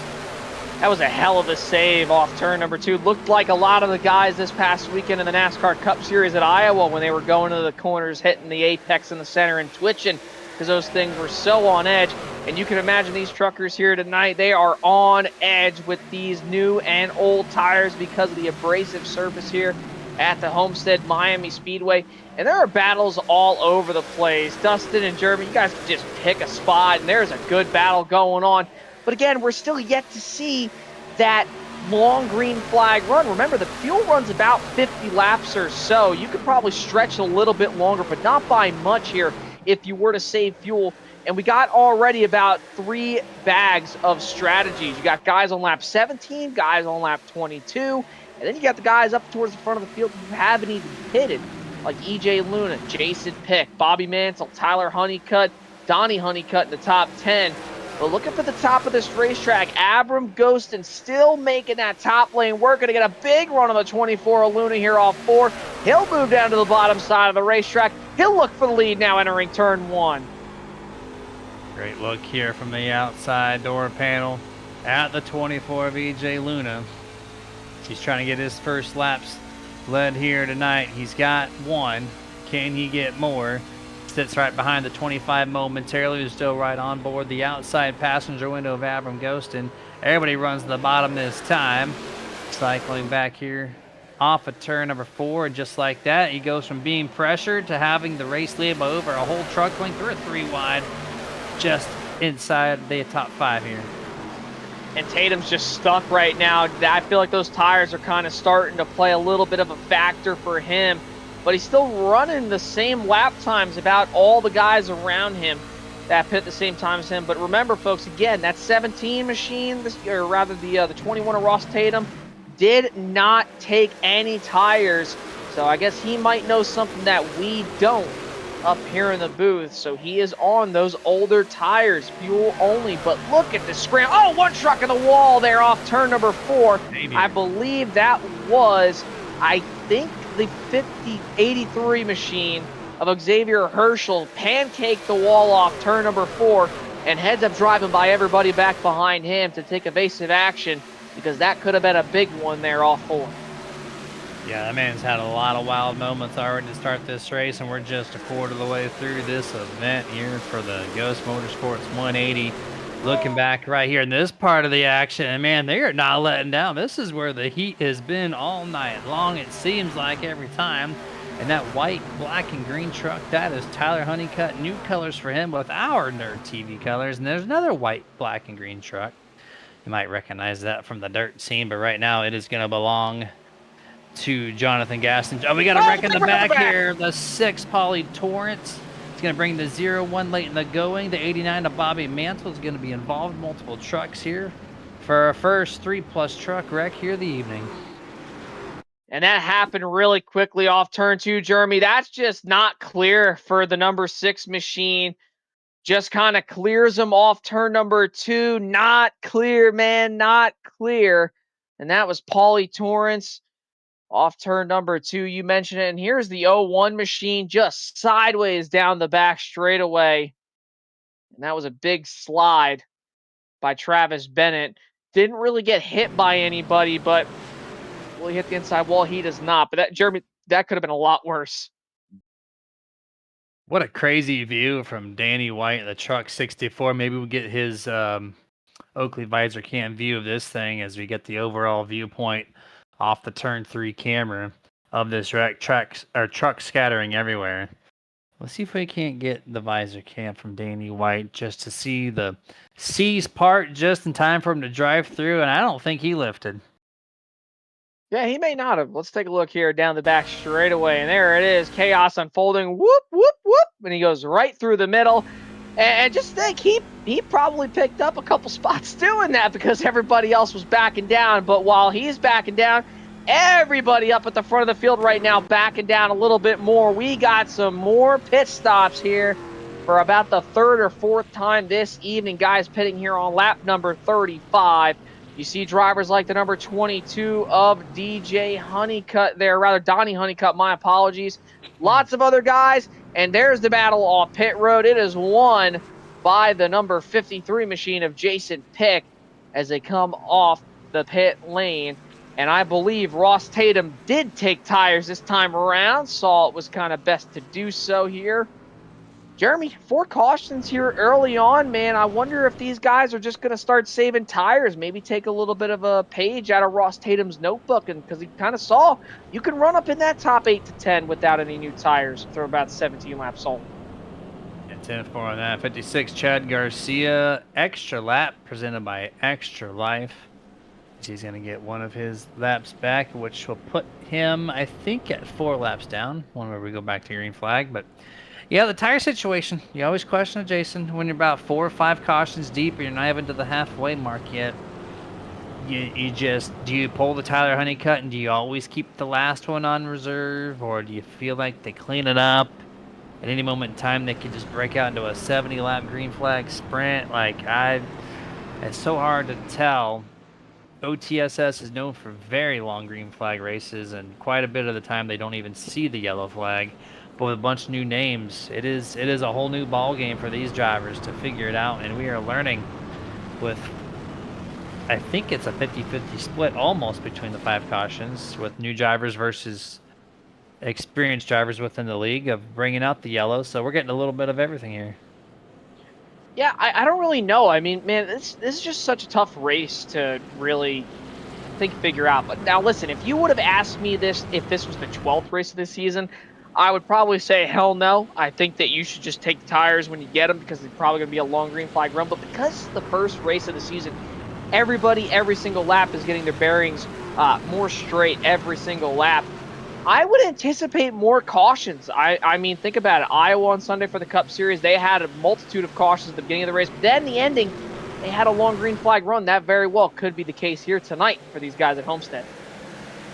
That was a hell of a save off turn number 2. Looked like a lot of the guys this past weekend in the NASCAR Cup Series at Iowa when they were going to the corners, hitting the apex in the center and twitching because those things were so on edge. And you can imagine these truckers here tonight, they are on edge with these new and old tires because of the abrasive surface here at the Homestead Miami Speedway. And there are battles all over the place. Dustin and Jeremy, you guys can just pick a spot, and there's a good battle going on. But again, we're still yet to see that long green flag run. Remember, the fuel runs about 50 laps or so. You could probably stretch a little bit longer, but not by much here if you were to save fuel. And we got already about 3 bags of strategies. You got guys on lap 17, guys on lap 22, and then you got the guys up towards the front of the field who haven't even pitted, like EJ Luna, Jason Pick, Bobby Mansell, Tyler Honeycutt, Donnie Honeycutt in the top 10. But looking for the top of this racetrack, Abram Ghostin still making that top lane work. Going to get a big run on the 24 of Luna here off 4. He'll move down to the bottom side of the racetrack. He'll look for the lead now entering turn 1. Great look here from the outside door panel at the 24 of EJ Luna. He's trying to get his first laps led here tonight. He's got 1. Can he get more? Sits right behind the 25 momentarily, who's still right on board the outside passenger window of Abram Ghostin. Everybody runs to the bottom this time. Cycling back here off of turn number 4, and just like that, he goes from being pressured to having the race lead by over a whole truck length through a 3 wide, just inside the top 5 here. And Tatum's just stuck right now. I feel like those tires are kind of starting to play a little bit of a factor for him. But he's still running the same lap times about all the guys around him that pit at the same time as him. But remember, folks, again, that 17 machine, or rather the 21 of Ross Tatum, did not take any tires. So I guess he might know something that we don't up here in the booth. So he is on those older tires, fuel only. But look at the scram. Oh, one truck in the wall there off turn number 4. Maybe. I believe that was, I think, the 83 machine of Xavier Herschel pancaked the wall off turn number 4 and heads up driving by everybody back behind him to take evasive action, because that could have been a big one there off 4. Yeah, that man's had a lot of wild moments already to start this race, and we're just a quarter of the way through this event here for the Ghost Motorsports 180. Looking back right here in this part of the action, and man, they are not letting down. This is where the heat has been all night long, it seems like, every time. And that white, black, and green truck, that is Tyler Honeycutt. New colors for him with our Nerd TV colors. And there's another white, black, and green truck. You might recognize that from the dirt scene, but right now it is going to belong to Jonathan Gaston. Oh, we got a wreck in the back here. The 6 Polly Torrance. Going to bring the 0-1 late in the going. The 89 of Bobby Mantle is going to be involved. Multiple trucks here for our first 3+ truck wreck here of the evening. And that happened really quickly off turn 2, Jeremy. That's just not clear for the number 6 machine. Just kind of clears them off turn number 2. Not clear, man. Not clear. And that was Paulie Torrance. Off turn number 2, you mentioned it. And here's the 01 machine just sideways down the back straightaway. And that was a big slide by Travis Bennett. Didn't really get hit by anybody, but will he hit the inside wall? He does not. But that, Jeremy, that could have been a lot worse. What a crazy view from Danny White in the truck 64. Maybe we'll get his Oakley visor cam view of this thing as we get the overall viewpoint off the turn 3 camera of this wreck. Truck scattering everywhere. Let's see if we can't get the visor cam from Danny White just to see the C's part just in time for him to drive through, and I don't think he lifted. Yeah, he may not have. Let's take a look here down the back straight away. And there it is. Chaos unfolding. Whoop, whoop, whoop. And he goes right through the middle. And just think, he probably picked up a couple spots doing that because everybody else was backing down. But while he's backing down, everybody up at the front of the field right now backing down a little bit more. We got some more pit stops here for about the third or fourth time this evening. Guys pitting here on lap number 35. You see drivers like the number 22 of DJ Honeycutt there, rather Donnie Honeycutt, my apologies. Lots of other guys, and there's the battle off pit road. It is won by the number 53 machine of Jason Pick as they come off the pit lane. And I believe Ross Tatum did take tires this time around, saw it was kind of best to do so here. Jeremy, 4 cautions here early on, man. I wonder if these guys are just going to start saving tires, maybe take a little bit of a page out of Ross Tatum's notebook, and because he kind of saw you can run up in that top 8 to 10 without any new tires through about 17 laps on. And 10-4 on that. 56, Chad Garcia, extra lap presented by Extra Life. He's going to get one of his laps back, which will put him, I think, at 4 laps down whenever we go back to green flag. But yeah, the tire situation, you always question it, Jason, when you're about 4 or 5 cautions deep and you're not even to the halfway mark yet. You just, do you pull the Tyler Honeycutt and do you always keep the last one on reserve, or do you feel like they clean it up? At any moment in time, they could just break out into a 70-lap green flag sprint. It's so hard to tell. OTSS is known for very long green flag races, and quite a bit of the time they don't even see the yellow flag. But with a bunch of new names, it is a whole new ball game for these drivers to figure it out, and we are learning with, I think it's a 50-50 split almost between the 5 cautions, with new drivers versus experienced drivers within the league of bringing out the yellow. So we're getting a little bit of everything here. Yeah, I don't really know. I mean, man, this is just such a tough race to really figure out. But now listen, if you would have asked me this if this was the 12th race of the season, I would probably say hell no. I think that you should just take the tires when you get them because it's probably going to be a long green flag run. But because it's the first race of the season, everybody, every single lap is getting their bearings more straight every single lap. I would anticipate more cautions. I mean, think about it. Iowa on Sunday for the Cup Series, they had a multitude of cautions at the beginning of the race. But then the ending, they had a long green flag run. That very well could be the case here tonight for these guys at Homestead.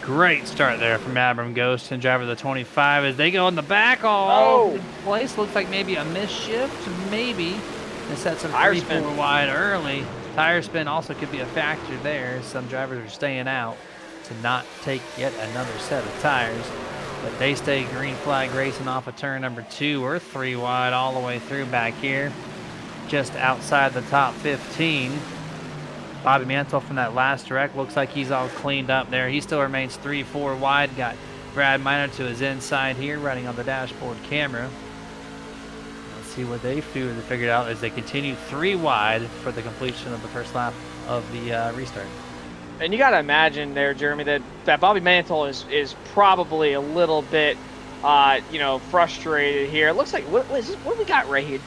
Great start there from Abram Ghost and driver the 25 as they go in the back all over the place. Looks like maybe a misshift, maybe. They set some 3-4 wide early. Tire spin also could be a factor there. Some drivers are staying out to not take yet another set of tires. But they stay green flag racing off of turn number 2 or 3 wide all the way through back here. Just outside the top 15. Bobby Mantle from that last wreck looks like he's all cleaned up there. He still remains 3-4 wide. Got Brad Miner to his inside here, running on the dashboard camera. Let's see what they figured out as they continue 3 wide for the completion of the first lap of the restart. And you got to imagine there, Jeremy, that Bobby Mantle is probably a little bit, frustrated here. It looks like, what do we got right here?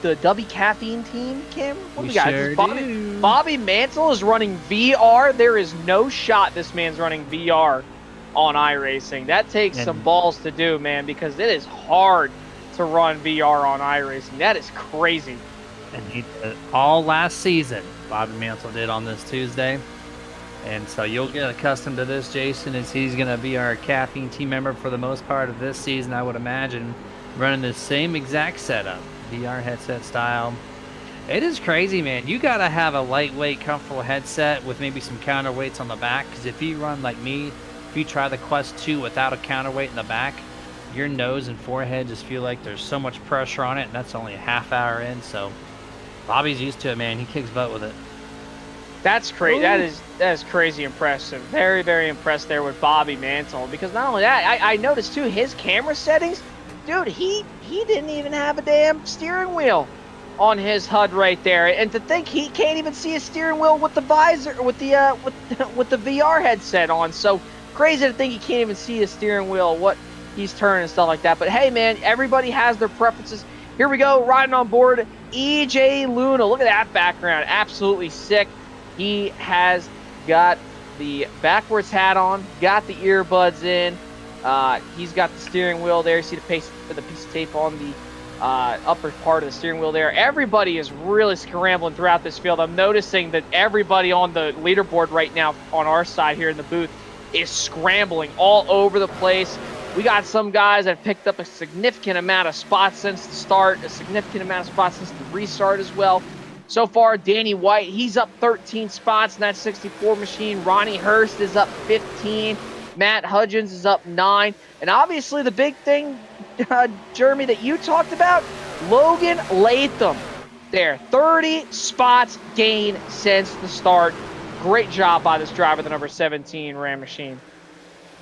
The W Caffeine team, Kim? What do we got? Sure Bobby Mantle is running VR. There is no shot this man's running VR on iRacing. That takes some balls to do, man, because it is hard to run VR on iRacing. That is crazy. And he did all last season, Bobby Mantle did on this Tuesday. And so you'll get accustomed to this, Jason, as he's going to be our caffeine team member for the most part of this season, I would imagine, running the same exact setup, VR headset style. It is crazy, man. You got to have a lightweight, comfortable headset with maybe some counterweights on the back, because if you run like me, if you try the Quest 2 without a counterweight in the back, your nose and forehead just feel like there's so much pressure on it, and that's only a half hour in. So Bobby's used to it, man. He kicks butt with it. That's crazy. That is crazy impressive. Very, very impressed there with Bobby Mantle. Because not only that, I noticed too his camera settings. Dude, he didn't even have a damn steering wheel on his HUD right there. And to think he can't even see a steering wheel with the visor, with the VR headset on. So crazy to think he can't even see a steering wheel. What he's turning and stuff like that. But hey, man, everybody has their preferences. Here we go, riding on board EJ Luna. Look at that background, absolutely sick. He has got the backwards hat on, got the earbuds in. He's got the steering wheel there. You see the piece of tape on the upper part of the steering wheel there. Everybody is really scrambling throughout this field. I'm noticing that everybody on the leaderboard right now on our side here in the booth is scrambling all over the place. We got some guys that have picked up a significant amount of spots since the start, a significant amount of spots since the restart as well. So far, Danny White, he's up 13 spots in that 64 machine. Ronnie Hurst is up 15. Matt Hudgens is up 9. And obviously the big thing, Jeremy, that you talked about, Logan Latham there. 30 spots gained since the start. Great job by this driver, the number 17 Ram machine.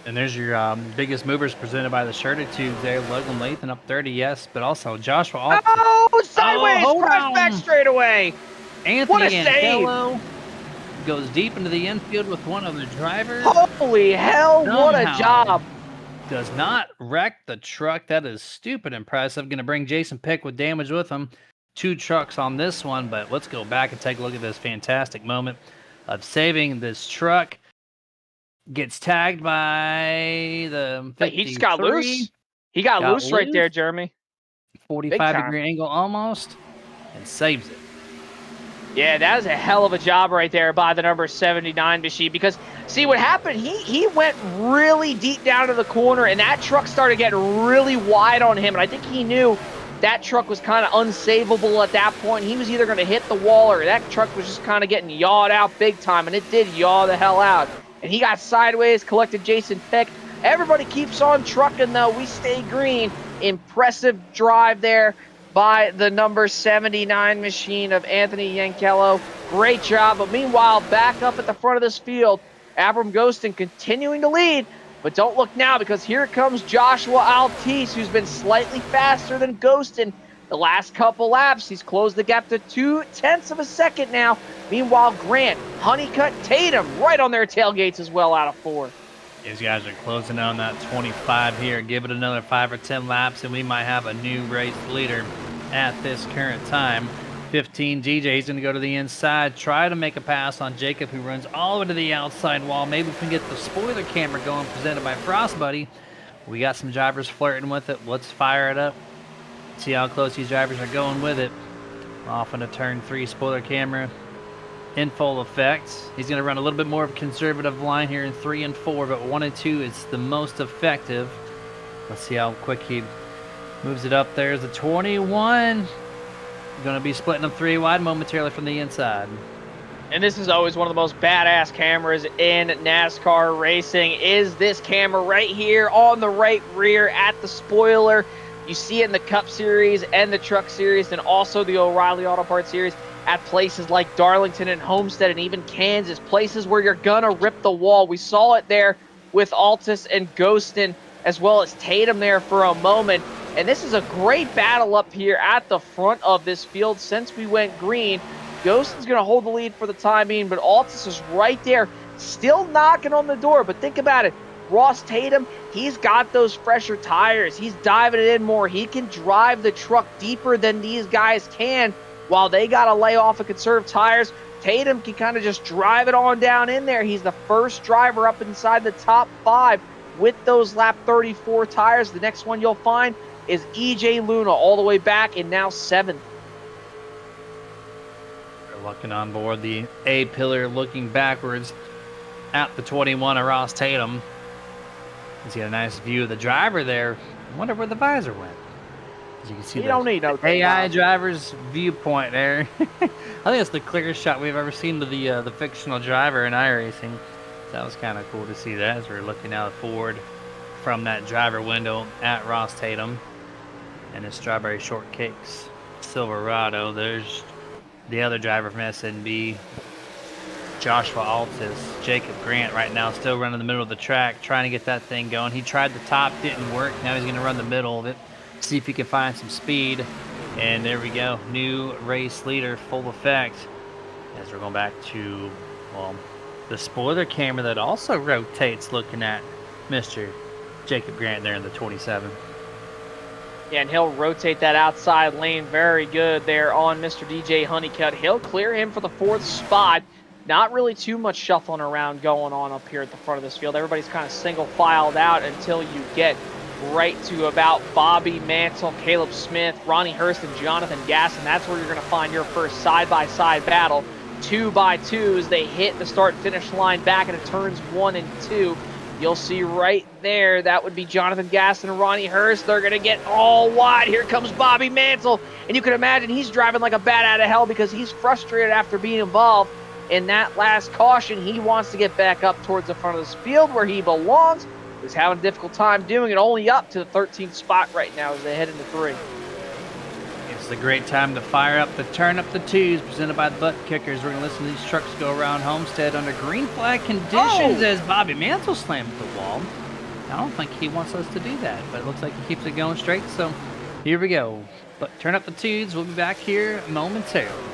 And there's your biggest movers presented by the Shirted Tubes there. Logan Lathan up 30, yes, but also Joshua Alton. Oh, sideways, hold cross back on. straight away. Anthony What a save. Angello goes deep into the infield with one of the drivers. Holy hell, what a Somehow job. Does not wreck the truck. That is stupid impressive. Going to bring Jason Pick with damage with him. 2 trucks on this one, but let's go back and take a look at this fantastic moment of saving this truck. Gets tagged by the 53. He just got loose. He got loose right there, Jeremy. 45-degree angle almost, and saves it. Yeah, that is a hell of a job right there by the number 79 machine, because see what happened, he went really deep down to the corner, and that truck started getting really wide on him, and I think he knew that truck was kind of unsavable at that point. He was either going to hit the wall, or that truck was just kind of getting yawed out big time, and it did yaw the hell out. And he got sideways, collected Jason Peck. Everybody keeps on trucking, though. We stay green. Impressive drive there by the number 79 machine of Anthony Yankello. Great job. But meanwhile, back up at the front of this field, Abram Ghostin continuing to lead. But don't look now, because here comes Joshua Altice, who's been slightly faster than Ghostin the last couple laps. He's closed the gap to 0.2 of a second now. Meanwhile, Grant, Honeycutt, Tatum right on their tailgates as well out of 4. These guys are closing on that 25 here. Give it another 5 or 10 laps, and we might have a new race leader at this current time. 15, GJ, he's going to go to the inside, try to make a pass on Jacob, who runs all the way to the outside wall. Maybe we can get the spoiler camera going, presented by Frost Buddy. We got some drivers flirting with it. Let's fire it up. See how close these drivers are going with it. Off into turn 3, spoiler camera in full effect. He's going to run a little bit more of a conservative line here in 3 and 4, but 1 and 2 is the most effective. Let's see how quick he moves it up. There's the 21. Going to be splitting them 3 wide momentarily from the inside. And this is always one of the most badass cameras in NASCAR racing, is this camera right here on the right rear at the spoiler. You see it in the Cup Series and the Truck Series, and also the O'Reilly Auto Parts Series at places like Darlington and Homestead and even Kansas, places where you're going to rip the wall. We saw it there with Altus and Ghostin, as well as Tatum there for a moment. And this is a great battle up here at the front of this field since we went green. Ghostin's going to hold the lead for the time being, but Altus is right there, still knocking on the door. But think about it. Ross Tatum, he's got those fresher tires. He's diving it in more. He can drive the truck deeper than these guys can. While they got to lay off and conserve tires, Tatum can kind of just drive it on down in there. He's the first driver up inside the top 5 with those lap 34 tires. The next one you'll find is EJ Luna, all the way back and now 7th. They're looking on board the A pillar, looking backwards at the 21 of Ross Tatum. You see a nice view of the driver there. I wonder where the visor went. As you can see, you don't need no AI driver's viewpoint there. I think it's the clearest shot we've ever seen of the fictional driver in iRacing. So that was kind of cool to see that as we're looking out forward from that driver window at Ross Tatum and his Strawberry Shortcakes Silverado. There's the other driver from SNB, Joshua Altus. Jacob Grant right now still running the middle of the track, trying to get that thing going. He tried the top, didn't work. Now he's going to run the middle of it, see if he can find some speed. And there we go. New race leader, full effect. As we're going back to, well, the spoiler camera that also rotates, looking at Mr. Jacob Grant there in the 27. Yeah, and he'll rotate that outside lane very good there on Mr. DJ Honeycutt. He'll clear him for the 4th spot. Not really too much shuffling around going on up here at the front of this field. Everybody's kind of single filed out until you get right to about Bobby Mantle, Caleb Smith, Ronnie Hurst, and Jonathan Gasson. That's where you're going to find your first side-by-side battle. 2x2 as they hit the start-finish line back into turns 1 and 2. You'll see right there, that would be Jonathan Gaston and Ronnie Hurst. They're going to get all wide. Here comes Bobby Mantle. And you can imagine he's driving like a bat out of hell because he's frustrated after being involved in that last caution. He wants to get back up towards the front of this field where he belongs. He's having a difficult time doing it, only up to the 13th spot right now as they head into 3. It's a great time to fire up the Turn Up the Twos presented by the Butt Kickers. We're going to listen to these trucks go around Homestead under green flag conditions as Bobby Mantle slams the wall. I don't think he wants us to do that, but it looks like he keeps it going straight. So here we go. But Turn Up the Twos. We'll be back here momentarily.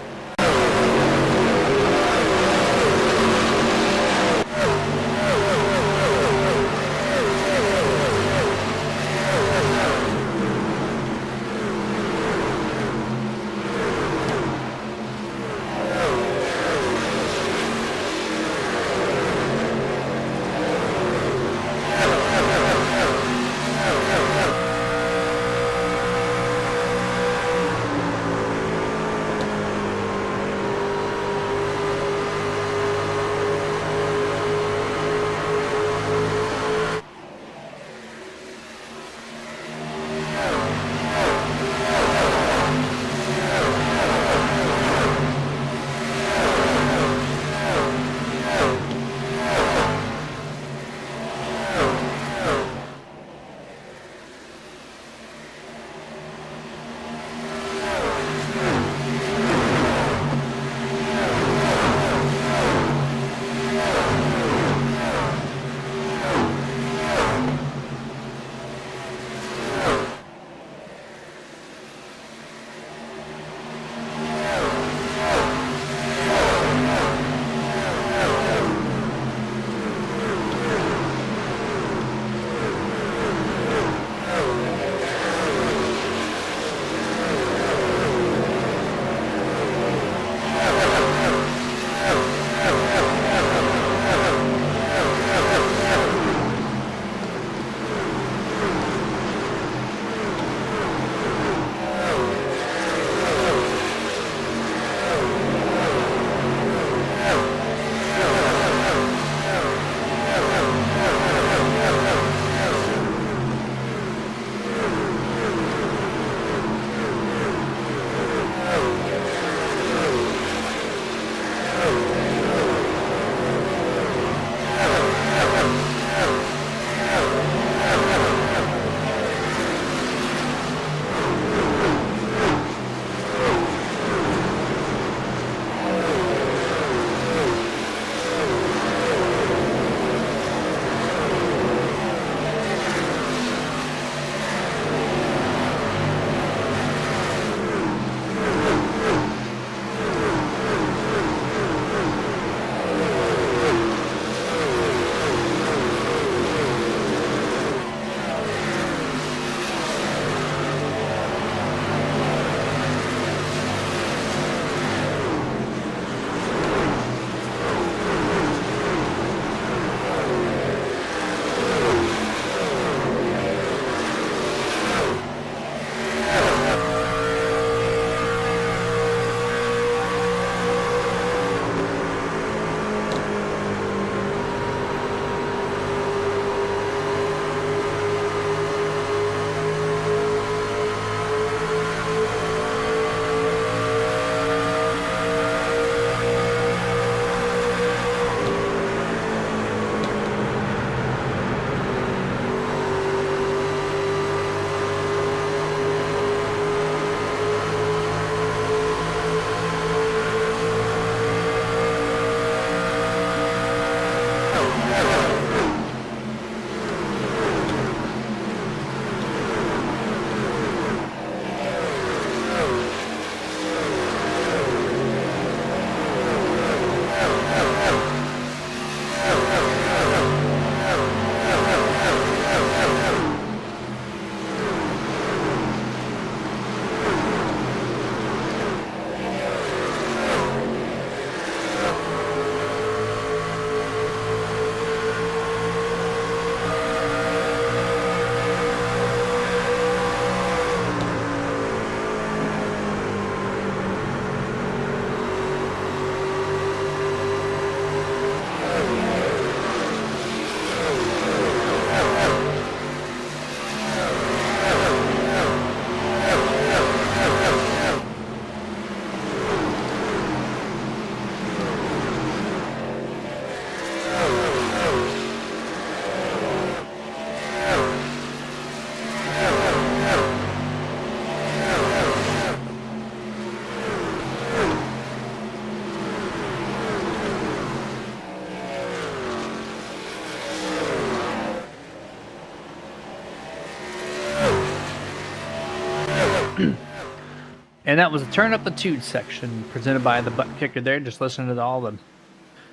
And that was a Turn Up the Tune section presented by the Butt Kicker there. Just listening to all the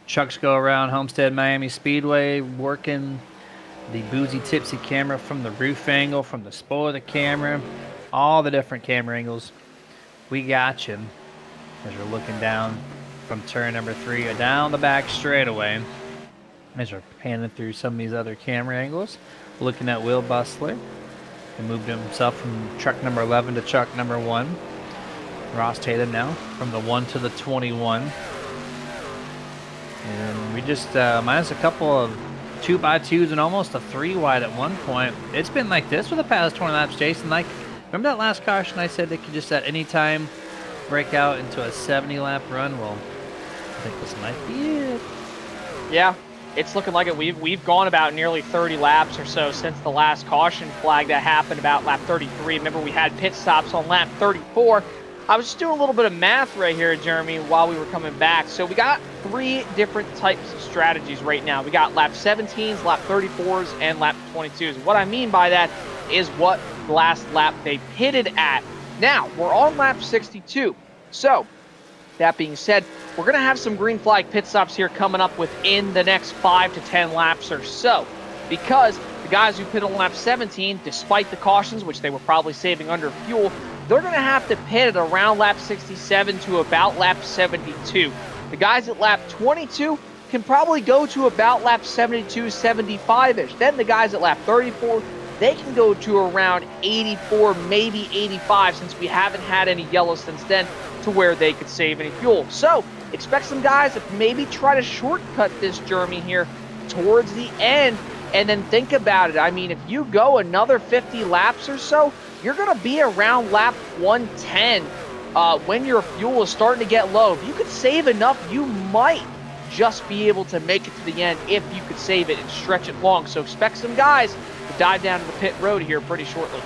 trucks go around Homestead Miami Speedway, working the Boozy Tipsy camera from the roof angle, from the spoiler camera, all the different camera angles. We got you as you're looking down from turn number 3 down the back straightaway. As we're panning through some of these other camera angles, looking at Will Bustler. He moved himself from truck number 11 to truck number 1. Ross Tatum now from the 1 to the 21. And we just, minus a couple of 2x2s and almost a 3 wide at one point. It's been like this for the past 20 laps, Jason. Like, remember that last caution I said they could just at any time break out into a 70 lap run? Well, I think this might be it. Yeah, it's looking like it. We've gone about nearly 30 laps or so since the last caution flag that happened about lap 33. Remember, we had pit stops on lap 34. I was just doing a little bit of math right here, Jeremy, while we were coming back. So we got 3 different types of strategies right now. We got lap 17s, lap 34s, and lap 22s. What I mean by that is what last lap they pitted at. Now, we're on lap 62. So, that being said, we're going to have some green flag pit stops here coming up within the next 5 to 10 laps or so. Because the guys who pit on lap 17, despite the cautions, which they were probably saving under fuel, they're going to have to pit at around lap 67 to about lap 72. The guys at lap 22 can probably go to about lap 72, 75-ish. Then the guys at lap 34, they can go to around 84, maybe 85, since we haven't had any yellow since then, to where they could save any fuel. So expect some guys to maybe try to shortcut this Jeremy here towards the end, and then think about it. I mean, if you go another 50 laps or so, you're going to be around lap 110 when your fuel is starting to get low. If you could save enough, you might just be able to make it to the end if you could save it and stretch it long. So expect some guys to dive down to the pit road here pretty shortly.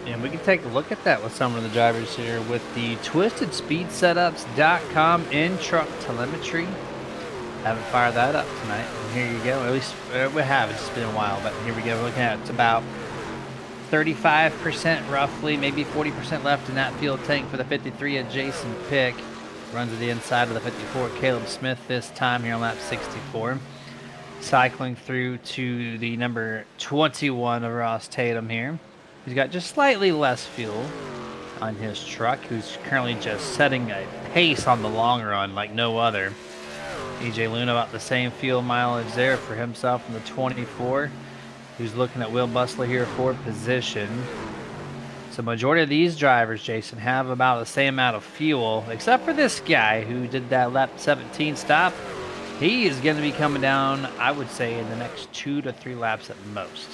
And we can take a look at that with some of the drivers here with the TwistedSpeedSetups.com in-truck telemetry. Haven't fired that up tonight. And here you go. At least we have. It's been a while, but here we go. We're looking at it's about 35% roughly, maybe 40% left in that fuel tank for the 53 of Jason Pick. Runs to the inside of the 54 Caleb Smith this time here on lap 64. Cycling through to the number 21 of Ross Tatum here. He's got just slightly less fuel on his truck, who's currently just setting a pace on the long run like no other. EJ Luna about the same fuel mileage there for himself in the 24, who's looking at Will Bustler here for position. So majority of these drivers, Jason, have about the same amount of fuel, except for this guy who did that lap 17 stop. He is going to be coming down, I would say, in the next 2 to 3 laps at most.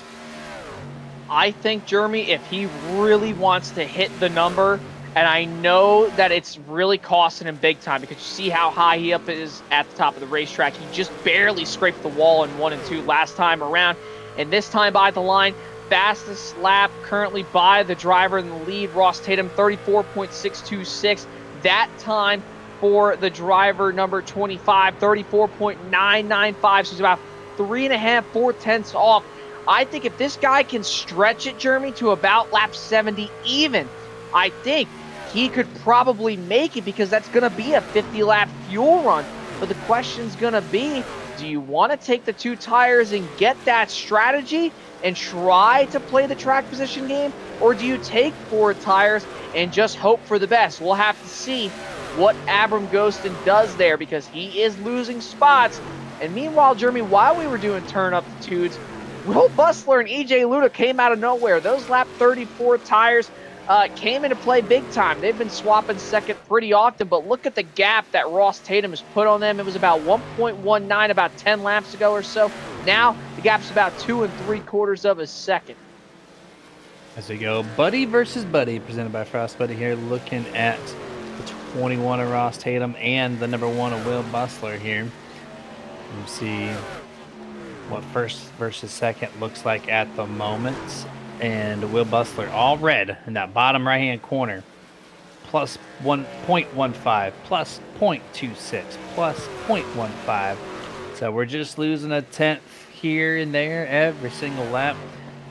I think, Jeremy, if he really wants to hit the number, and I know that it's really costing him big time because you see how high he up is at the top of the racetrack. He just barely scraped the wall in 1 and 2 last time around, and this time by the line, fastest lap currently by the driver in the lead, Ross Tatum, 34.626. That time for the driver number 25, 34.995, so it's about 3.5, 4/10 off. I think if this guy can stretch it, Jeremy, to about lap 70 even, I think he could probably make it because that's going to be a 50-lap fuel run. But the question's going to be, do you want to take the 2 tires and get that strategy and try to play the track position game? Or do you take 4 tires and just hope for the best? We'll have to see what Abram Ghostin does there because he is losing spots. And meanwhile, Jeremy, while we were doing turn up the tudes, Will Bustler and EJ Luna came out of nowhere. Those lap 34 tires came into play big time. They've been swapping second pretty often, but look at the gap that Ross Tatum has put on them. It was about 1.19 about 10 laps ago or so. Now the gap's about 2 3/4 of a second. As we go, Buddy versus Buddy, presented by Frost Buddy here, looking at the 21 of Ross Tatum and the number 1 of Will Bustler here. You see what first versus second looks like at the moment. And Will Bustler all red in that bottom right-hand corner. Plus 1.15, plus 0.26, plus 0.15. So we're just losing a tenth here and there every single lap.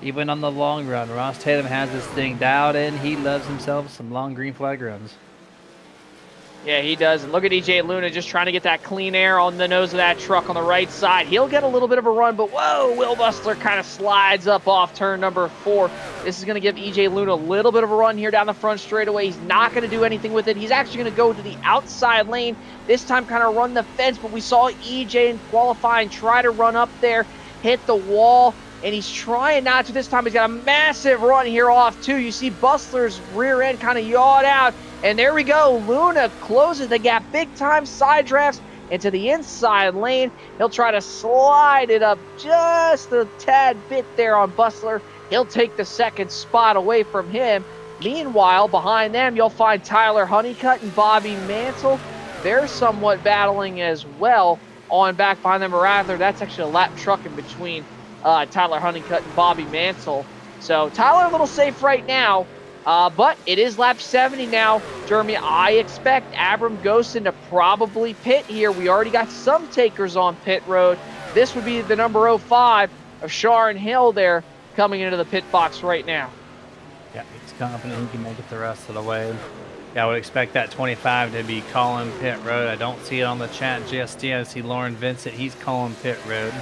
even on the long run. Ross Tatum has this thing dialed in. He loves himself some long green flag runs. Yeah, he does. And look at EJ Luna just trying to get that clean air on the nose of that truck on the right side. He'll get a little bit of a run, but whoa, Will Bustler kind of slides up off turn number 4. This is going to give EJ Luna a little bit of a run here down the front straightaway. He's not going to do anything with it. He's actually going to go to the outside lane, this time kind of run the fence, but we saw EJ in qualifying try to run up there, hit the wall, and he's trying not to this time. He's got a massive run here off, too. You see Bustler's rear end kind of yawed out. And there we go. Luna closes the gap big time. Side drafts into the inside lane. He'll try to slide it up just a tad bit there on Bustler. He'll take the second spot away from him. Meanwhile, behind them, you'll find Tyler Honeycutt and Bobby Mantle. They're somewhat battling as well on back behind them. Or rather, that's actually a lap truck in between Tyler Honeycutt and Bobby Mantle. So Tyler a little safe right now. But it is lap 70 now, Jeremy. I expect Abram Ghostin to probably pit here. We already got some takers on pit road. This would be the number 05 of Sharon Hill there coming into the pit box right now. Yeah, he's confident he can make it the rest of the way. Yeah, I would expect that 25 to be calling pit road. I don't see it on the chat just yet. I see Lauren Vincent. He's calling pit road.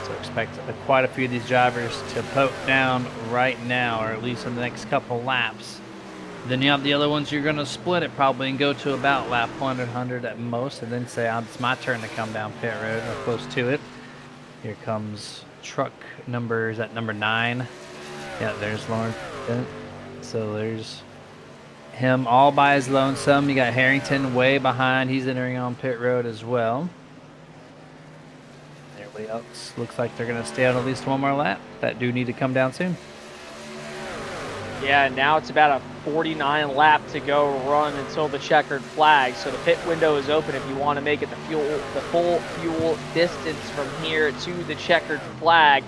So expect quite a few of these drivers to poke down right now, or at least in the next couple laps. Then you have the other ones you're going to split it probably and go to about lap 100 at most, and then say, it's my turn to come down pit road, or close to it. Here comes truck number, is that number 9? Yeah, there's Lauren. So there's him all by his lonesome. You got Harrington way behind. He's entering on pit road as well. Everybody else looks like they're going to stay on at least one more lap. That do need to come down soon. Yeah, now it's about a 49 lap to go run until the checkered flag. So the pit window is open if you want to make it the full fuel distance from here to the checkered flag.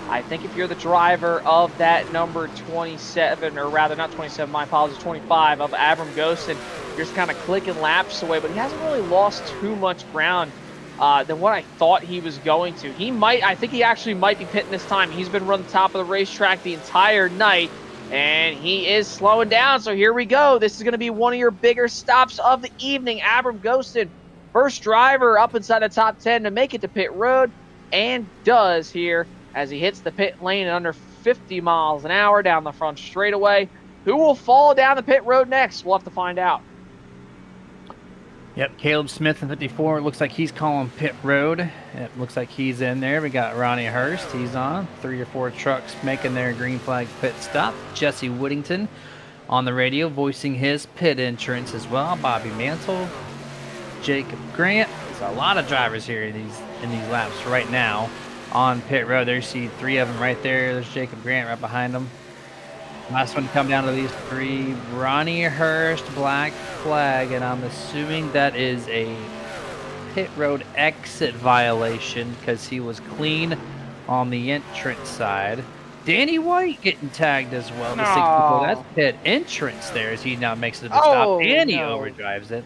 I think if you're the driver of that number 27, or rather not 27, my apologies, 25 of Abram Ghostin, you're just kind of clicking laps away, but he hasn't really lost too much ground than what I thought he was going to. I think he actually might be pitting this time. He's been running top of the racetrack the entire night, and he is slowing down. So here we go. This is going to be one of your bigger stops of the evening. Abram Ghostin, first driver up inside the top 10 to make it to pit road, and does here as he hits the pit lane at under 50 miles an hour down the front straightaway. Who will fall down the pit road next? We'll have to find out. Yep, Caleb Smith in 54. It looks like he's calling pit road. It looks like he's in there. We got Ronnie Hurst. He's on. 3 or 4 trucks making their green flag pit stop. Jesse Whittington on the radio voicing his pit entrance as well. Bobby Mantle, Jacob Grant. There's a lot of drivers here in these laps right now on pit road. There you see 3 of them right there. There's Jacob Grant right behind them. Last one to come down to these 3, Ronnie Hurst, black flag, and I'm assuming that is a pit road exit violation because he was clean on the entrance side. Danny White getting tagged as well. The 64. That's pit entrance there as he now makes it to the stop, and he overdrives it.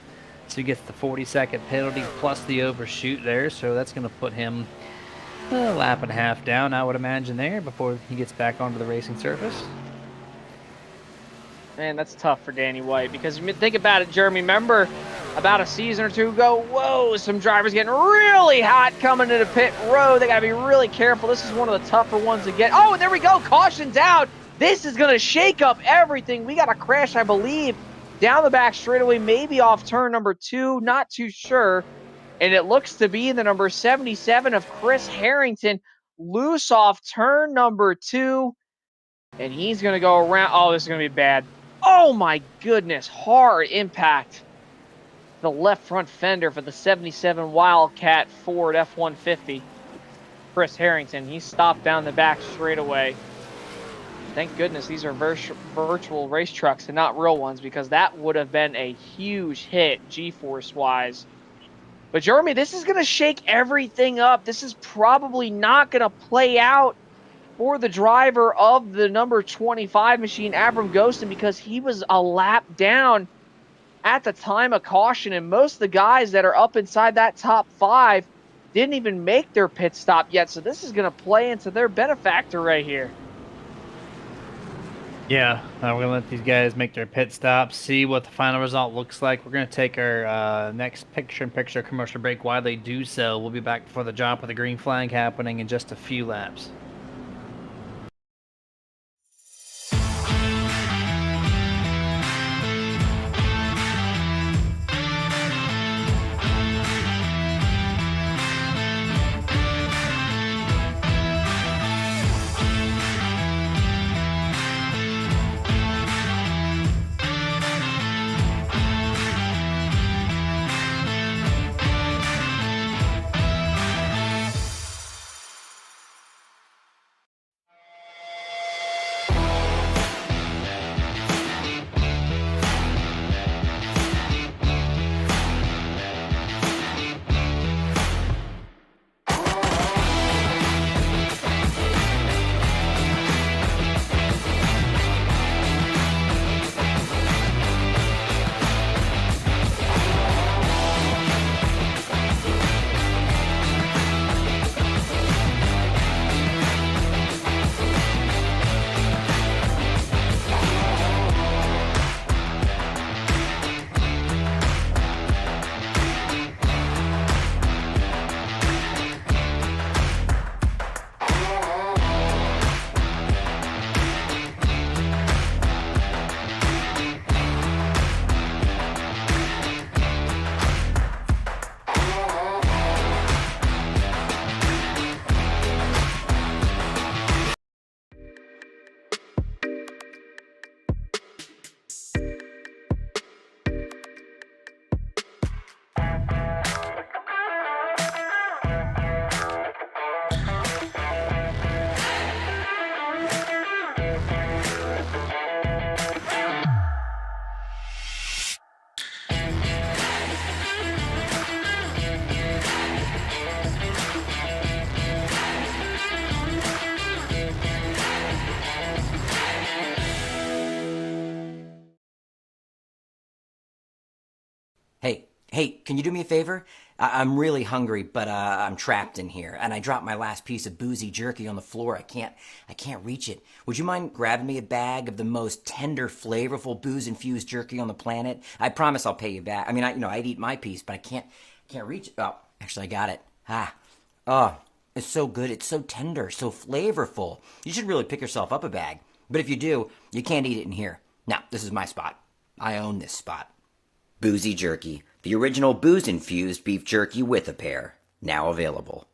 So he gets the 40-second penalty plus the overshoot there, so that's going to put him a lap and a half down, I would imagine, there before he gets back onto the racing surface. Man, that's tough for Danny White because think about it, Jeremy. Remember about a season or 2 ago, whoa, some drivers getting really hot coming into pit road. They got to be really careful. This is one of the tougher ones to get. Oh, and there we go. Caution's out. This is going to shake up everything. We got a crash, I believe, down the back straightaway, maybe off turn number 2. Not too sure. And it looks to be the number 77 of Chris Harrington, loose off turn number 2. And he's going to go around. Oh, this is going to be bad. Oh my goodness, hard impact. The left front fender for the 77 Wildcat Ford F-150. Chris Harrington, he stopped down the back straightaway. Thank goodness these are virtual race trucks and not real ones, because that would have been a huge hit G-force wise. But Jeremy, this is going to shake everything up. This is probably not going to play out for the driver of the number 25 machine, Abram Ghostin, because he was a lap down at the time of caution, and most of the guys that are up inside that top 5 didn't even make their pit stop yet, so this is going to play into their benefactor right here. Yeah, we're gonna let these guys make their pit stops, see what the final result looks like. We're gonna take our next picture-in-picture commercial break. While they do so, we'll be back before the drop of the green flag happening in just a few laps. Hey, can you do me a favor? I'm really hungry, but I'm trapped in here, and I dropped my last piece of boozy jerky on the floor. I can't reach it. Would you mind grabbing me a bag of the most tender, flavorful booze-infused jerky on the planet? I promise I'll pay you back. I mean, I'd eat my piece, but I can't reach it. Oh, actually, I got it. Oh, it's so good. It's so tender, so flavorful. You should really pick yourself up a bag. But if you do, you can't eat it in here. Now, this is my spot. I own this spot. Boozy Jerky, the original booze-infused beef jerky with a pair. Now available.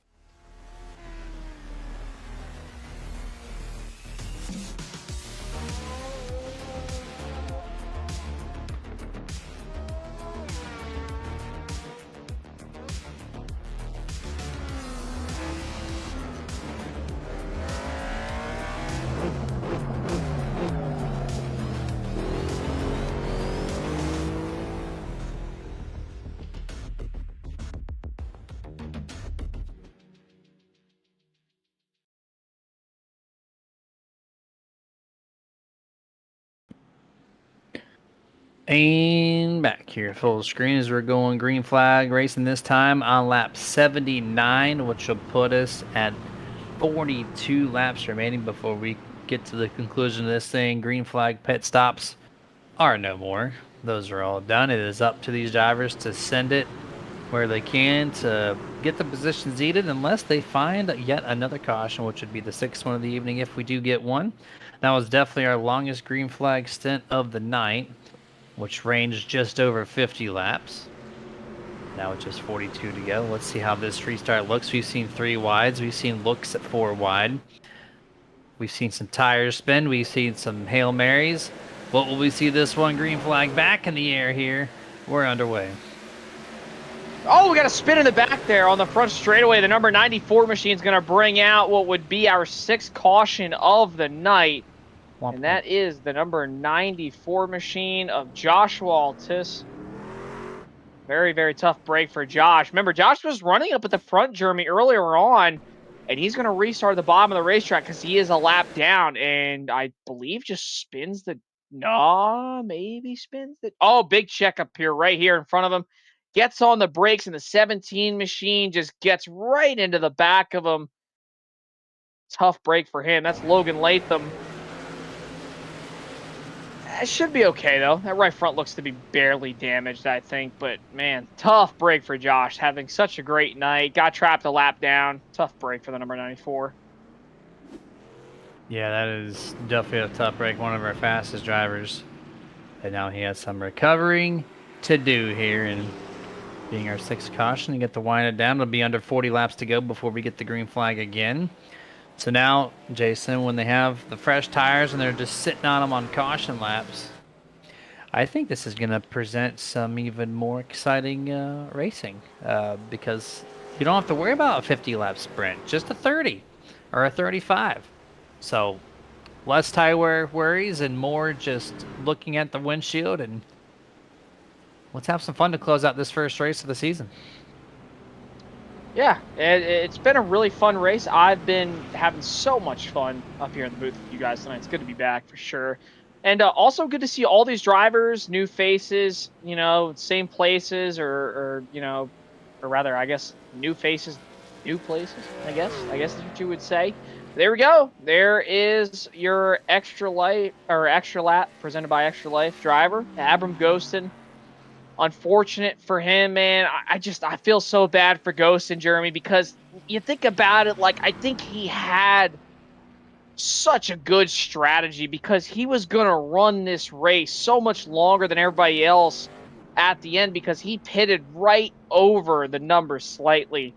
And back here, full screen as we're going green flag racing this time on lap 79, which will put us at 42 laps remaining before we get to the conclusion of this thing. Green flag pit stops are no more. Those are all done. It is up to these drivers to send it where they can to get the positions needed unless they find yet another caution, which would be the sixth one of the evening if we do get one. That was definitely our longest green flag stint of the night, which ranged just over 50 laps. Now it's just 42 to go. Let's see how this restart looks. We've seen 3 wides. We've seen looks at 4 wide. We've seen some tires spin. We've seen some Hail Marys. What will we see this one? Green flag back in the air here. We're underway. Oh, we got a spin in the back there on the front straightaway. The number 94 machine is going to bring out what would be our 6th caution of the night. And that is the number 94 machine of Joshua Altis. Very, very tough break for Josh. Remember, Josh was running up at the front, Jeremy, earlier on, and he's going to restart the bottom of the racetrack because he is a lap down, and I believe just spins the... No, maybe spins the... Oh, big check up here, right here in front of him. Gets on the brakes, and the 17 machine just gets right into the back of him. Tough break for him. That's Logan Latham. It should be okay, though. That right front looks to be barely damaged, I think. But, man, tough break for Josh. Having such a great night. Got trapped a lap down. Tough break for the number 94. Yeah, that is definitely a tough break. One of our fastest drivers. And now he has some recovering to do here. And being our 6th caution to get the wind it down. It'll be under 40 laps to go before we get the green flag again. So now, Jason, when they have the fresh tires and they're just sitting on them on caution laps, I think this is going to present some even more exciting racing because you don't have to worry about a 50-lap sprint, just a 30 or a 35. So less tire worries and more just looking at the windshield, and let's have some fun to close out this first race of the season. Yeah, it's been a really fun race. I've been having so much fun up here in the booth with you guys tonight. It's good to be back for sure. And also good to see all these drivers, new faces, same places or rather, I guess, new faces, new places, I guess is what you would say. There we go. There is your extra lap presented by Extra Life driver, Abram Ghostin. Unfortunate for him, man. I feel so bad for Ghostin, Jeremy, because you think about it, like, I think he had such a good strategy because he was going to run this race so much longer than everybody else at the end because he pitted right over the number slightly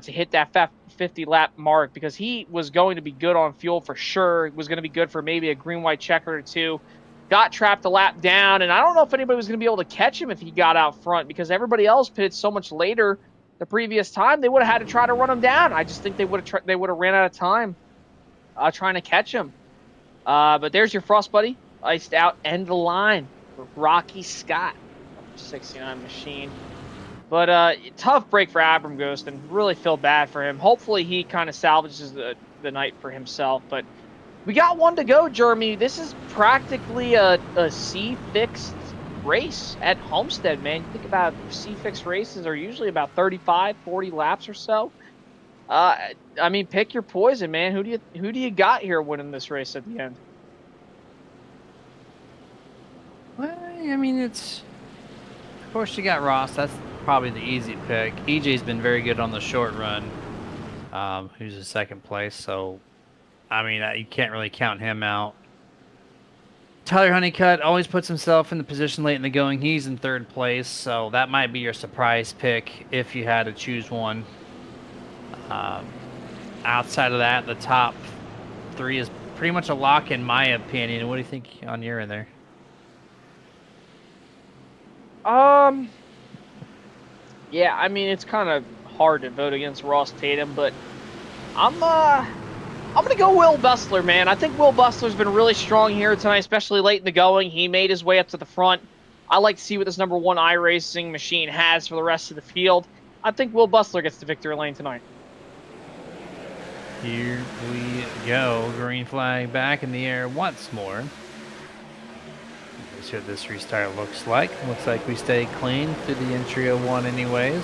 to hit that 50-lap mark because he was going to be good on fuel for sure. It was going to be good for maybe a green-white checker or two. Got trapped a lap down, and I don't know if anybody was going to be able to catch him if he got out front because everybody else pitted so much later the previous time. They would have had to try to run him down. I just think they would have ran out of time trying to catch him. But there's your Frost Buddy, iced out, end the line for Rocky Scott, 69 machine. But tough break for Abram Ghostin. Really feel bad for him. Hopefully he kind of salvages the night for himself. But we got one to go, Jeremy. This is practically a C-fixed race at Homestead, man. You think about C-fixed races are usually about 35, 40 laps or so. I mean, pick your poison, man. Who do you got here winning this race at the end? Well, I mean, of course you got Ross. That's probably the easy pick. EJ's been very good on the short run. Who's in 2nd place, so I mean, you can't really count him out. Tyler Honeycutt always puts himself in the position late in the going. He's in 3rd place, so that might be your surprise pick if you had to choose one. Outside of that, the top 3 is pretty much a lock in my opinion. What do you think on your end there? Yeah, I mean, it's kind of hard to vote against Ross Tatum, but I'm gonna go Will Bustler, man. I think Will Bustler's been really strong here tonight, especially late in the going. He made his way up to the front. I like to see what this number 1 iRacing machine has for the rest of the field. I think Will Bustler gets the victory lane tonight. Here we go. Green flag back in the air once more. Let's see what this restart looks like. Looks like we stay clean through the entry of 1 anyways.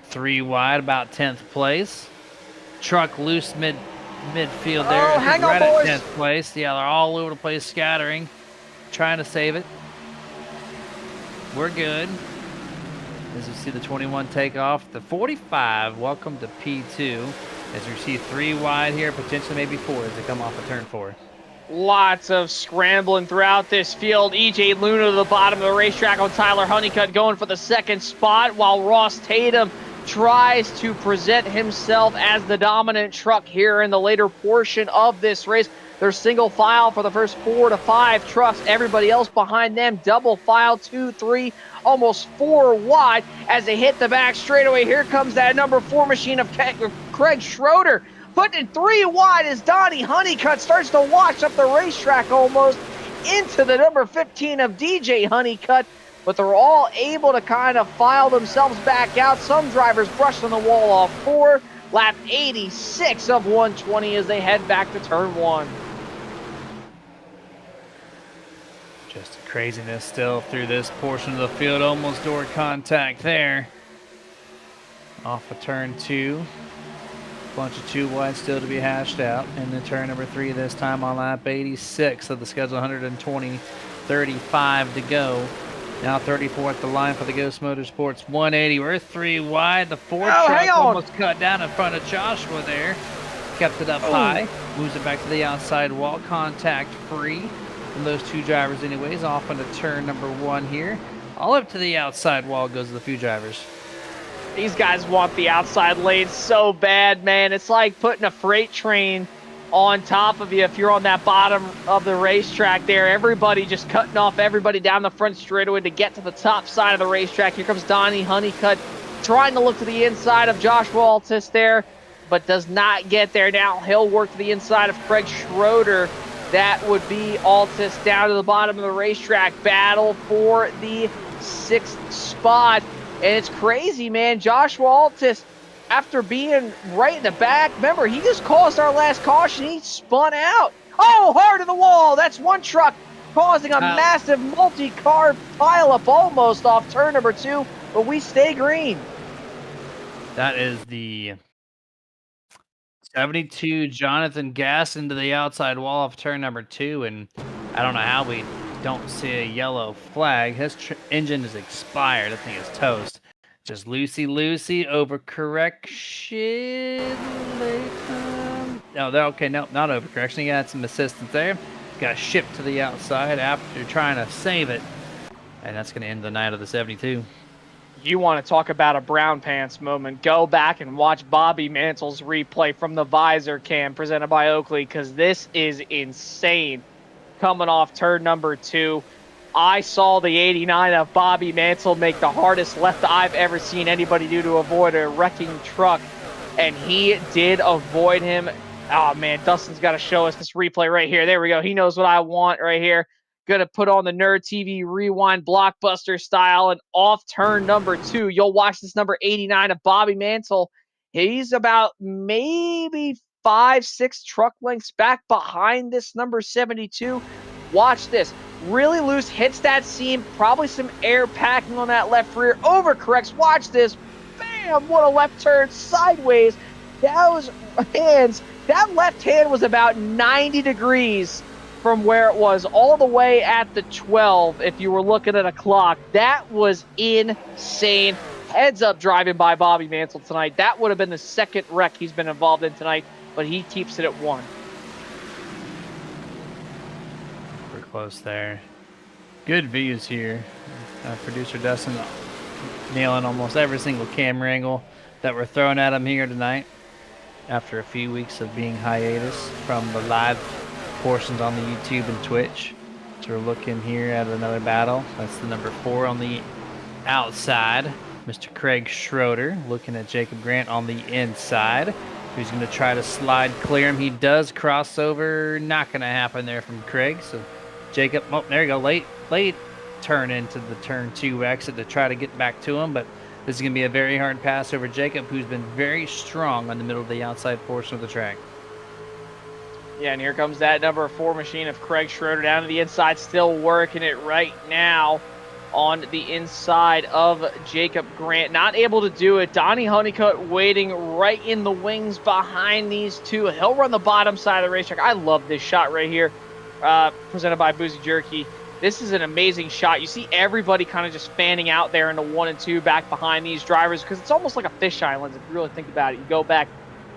3 wide, about 10th place. Truck loose midfield there. Oh, hang on, right boys. At 10th place. Yeah, they're all over the place scattering. Trying to save it. We're good. As you see the 21 take off. The 45, welcome to P2. As you see 3 wide here, potentially maybe 4 as they come off of turn 4. Lots of scrambling throughout this field. EJ Luna to the bottom of the racetrack on Tyler Honeycutt going for the 2nd spot, while Ross Tatum tries to present himself as the dominant truck here in the later portion of this race. They're single file for the first 4 to 5 trucks. Everybody else behind them, double file, 2, 3, almost 4 wide as they hit the back straightaway. Here comes that number 4 machine of Craig Schroeder. Putting it 3 wide as Donnie Honeycutt starts to wash up the racetrack almost into the number 15 of DJ Honeycutt. But they're all able to kind of file themselves back out. Some drivers brushed on the wall off 4. Lap 86 of 120 as they head back to turn 1. Just craziness still through this portion of the field. Almost door contact there. Off of turn 2. Bunch of 2 wide still to be hashed out. And then turn number 3 this time on lap 86 of the schedule 120 35 to go. Now 34 at the line for the Ghost Motorsports 180. We're 3 wide. The Ford Oh, truck hang on. almost cut down in front of Joshua there. Kept it up high. Moves it back to the outside wall. Contact free from those two drivers anyways. Off into turn number 1 here. All up to the outside wall goes the few drivers. These guys want the outside lane so bad, man. It's like putting a freight train on top of you if you're on that bottom of the racetrack there. Everybody just cutting off everybody down the front straightaway to get to the top side of the racetrack. Here comes Donnie Honeycutt trying to look to the inside of Joshua Altis there, but does not get there. Now he'll work to the inside of Craig Schroeder. That would be Altis down to the bottom of the racetrack. Battle for the 6th spot. And it's crazy, man. Joshua Altis, after being right in the back, remember, he just caused our last caution. He spun out. Oh, hard to the wall. That's one truck causing a massive multi-car pileup almost off turn number 2, but we stay green. That is the 72 Jonathan Gass into the outside wall of turn number 2, and I don't know how we don't see a yellow flag. His engine is expired. That thing is toast. Just loosey overcorrection. No, they're okay. No, not overcorrection. He got some assistance there. Got shipped to the outside after trying to save it, and that's going to end the night of the 72. You want to talk about a brown pants moment, go back and watch Bobby Mantle's replay from the visor cam presented by Oakley, because this is insane. Coming off turn number 2, I saw the 89 of Bobby Mantle make the hardest left I've ever seen anybody do to avoid a wrecking truck, and he did avoid him. Oh man, Dustin's got to show us this replay right here. There we go. He knows what I want right here. Gonna put on the Nerd TV Rewind blockbuster style, and off turn number 2, you'll watch this number 89 of Bobby Mantle. He's about maybe 5-6 truck lengths back behind this number 72. Watch this. Really loose, hits that seam, probably some air packing on that left rear, overcorrects. Watch this. Bam! What a left turn sideways. Those hands, that left hand was about 90 degrees from where it was all the way at the 12 if you were looking at a clock. That was insane. Heads up driving by Bobby Mantle tonight. That would have been the 2nd wreck he's been involved in tonight, but he keeps it at 1. We're close there. Good views here. Producer Dustin nailing almost every single camera angle that we're throwing at him here tonight after a few weeks of being hiatus from the live portions on the YouTube and Twitch. So we're looking here at another battle. That's the number 4 on the outside. Mr. Craig Schroeder looking at Jacob Grant on the inside, who's going to try to slide clear him. He does cross over. Not going to happen there from Craig. So Jacob, oh, there you go. Late turn into the turn 2 exit to try to get back to him, but this is going to be a very hard pass over Jacob, who's been very strong on the middle of the outside portion of the track. Yeah, and here comes that number 4 machine of Craig Schroeder down to the inside, still working it right now on the inside of Jacob Grant. Not able to do it. Donnie Honeycutt waiting right in the wings behind these two. He'll run the bottom side of the racetrack. I love this shot right here, presented by Boozy Jerky. This is an amazing shot. You see everybody kind of just fanning out there into 1 and 2 back behind these drivers, because it's almost like a fisheye lens if you really think about it. You go back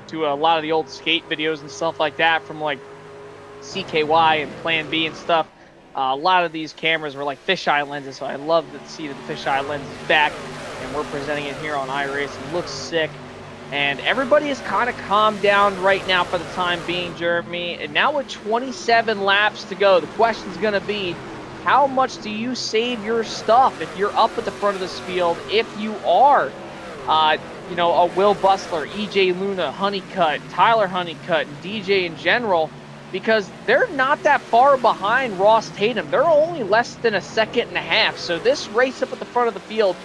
to a lot of the old skate videos and stuff like that from like CKY and Plan B and stuff. A lot of these cameras were like fisheye lenses, so I love to see that the fisheye lens is back, and we're presenting it here on iRacing. Looks sick, and everybody is kind of calmed down right now for the time being, Jeremy. And now with 27 laps to go, the question's going to be, how much do you save your stuff if you're up at the front of this field? If you are, a Will Bustler, EJ Luna, Honeycutt, Tyler Honeycutt, and DJ in general, because they're not that far behind Ross Tatum. They're only less than a second and a half. So this race up at the front of the field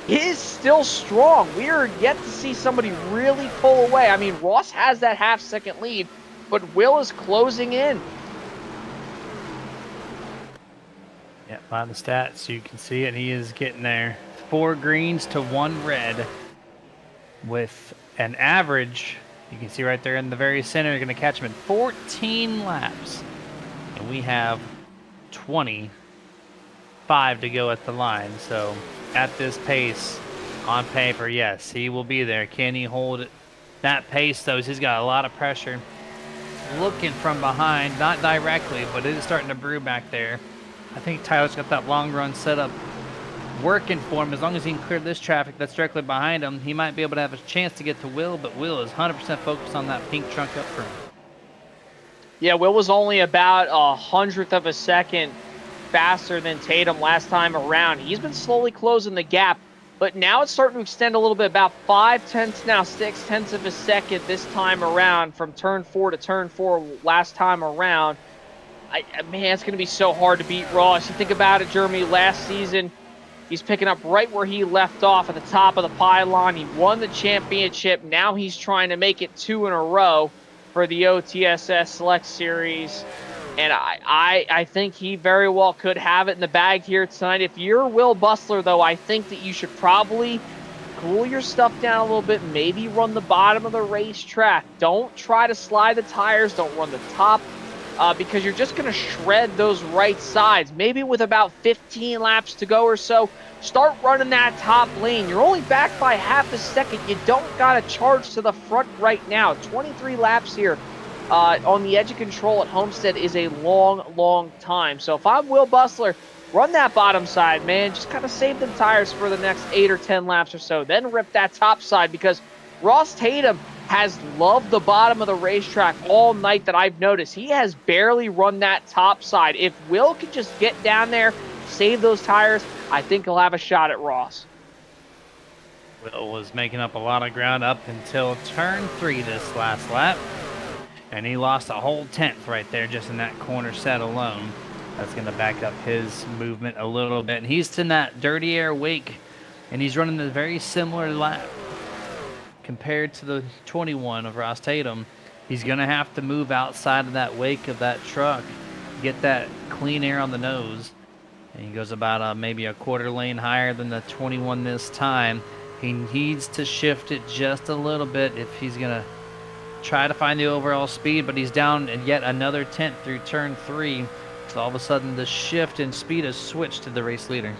is still strong. We are yet to see somebody really pull away. I mean, Ross has that half-second lead, but Will is closing in. Yeah, by the stats, you can see it. He is getting there. 4 greens to 1 red with an average. You can see right there in the very center, you're going to catch him in 14 laps. And we have 20 5 to go at the line. So at this pace, on paper, yes, he will be there. Can he hold it? That pace, though, he's got a lot of pressure. Looking from behind, not directly, but it is starting to brew back there. I think Tyler's got that long run set up working for him. As long as he can clear this traffic that's directly behind him, he might be able to have a chance to get to Will, but Will is 100% focused on that pink trunk up front. Yeah, Will was only about 100th of a second faster than Tatum last time around. He's been slowly closing the gap, but now it's starting to extend a little bit, about 5/10, now 6/10 of a second this time around from turn 4 to turn 4 last time around. Man, it's going to be so hard to beat Ross. You think about it, Jeremy, last season, he's picking up right where he left off at the top of the pylon. He won the championship. Now he's trying to make it 2 in a row for the OTSS Select Series. And I think he very well could have it in the bag here tonight. If you're Will Bustler, though, I think that you should probably cool your stuff down a little bit. Maybe run the bottom of the racetrack. Don't try to slide the tires. Don't run the top. Because you're just going to shred those right sides. Maybe with about 15 laps to go or so, start running that top lane. You're only back by half a second. You don't got to charge to the front right now. 23 laps here on the edge of control at Homestead is a long, long time. So if I'm Will Bustler, run that bottom side, man. Just kind of save them tires for the next 8 or 10 laps or so. Then rip that top side, because Ross Tatum has loved the bottom of the racetrack all night that I've noticed. He has barely run that top side. If Will could just get down there, save those tires, I think he'll have a shot at Ross. Will was making up a lot of ground up until turn 3 this last lap. And he lost a whole 10th right there just in that corner set alone. That's going to back up his movement a little bit. And he's in that dirty air wake, and he's running a very similar lap. Compared to the 21 of Ross Tatum, he's going to have to move outside of that wake of that truck, get that clean air on the nose. And he goes about maybe a quarter lane higher than the 21 this time. He needs to shift it just a little bit if he's going to try to find the overall speed, but he's down and yet another 10th through turn 3. So all of a sudden the shift in speed has switched to the race leader.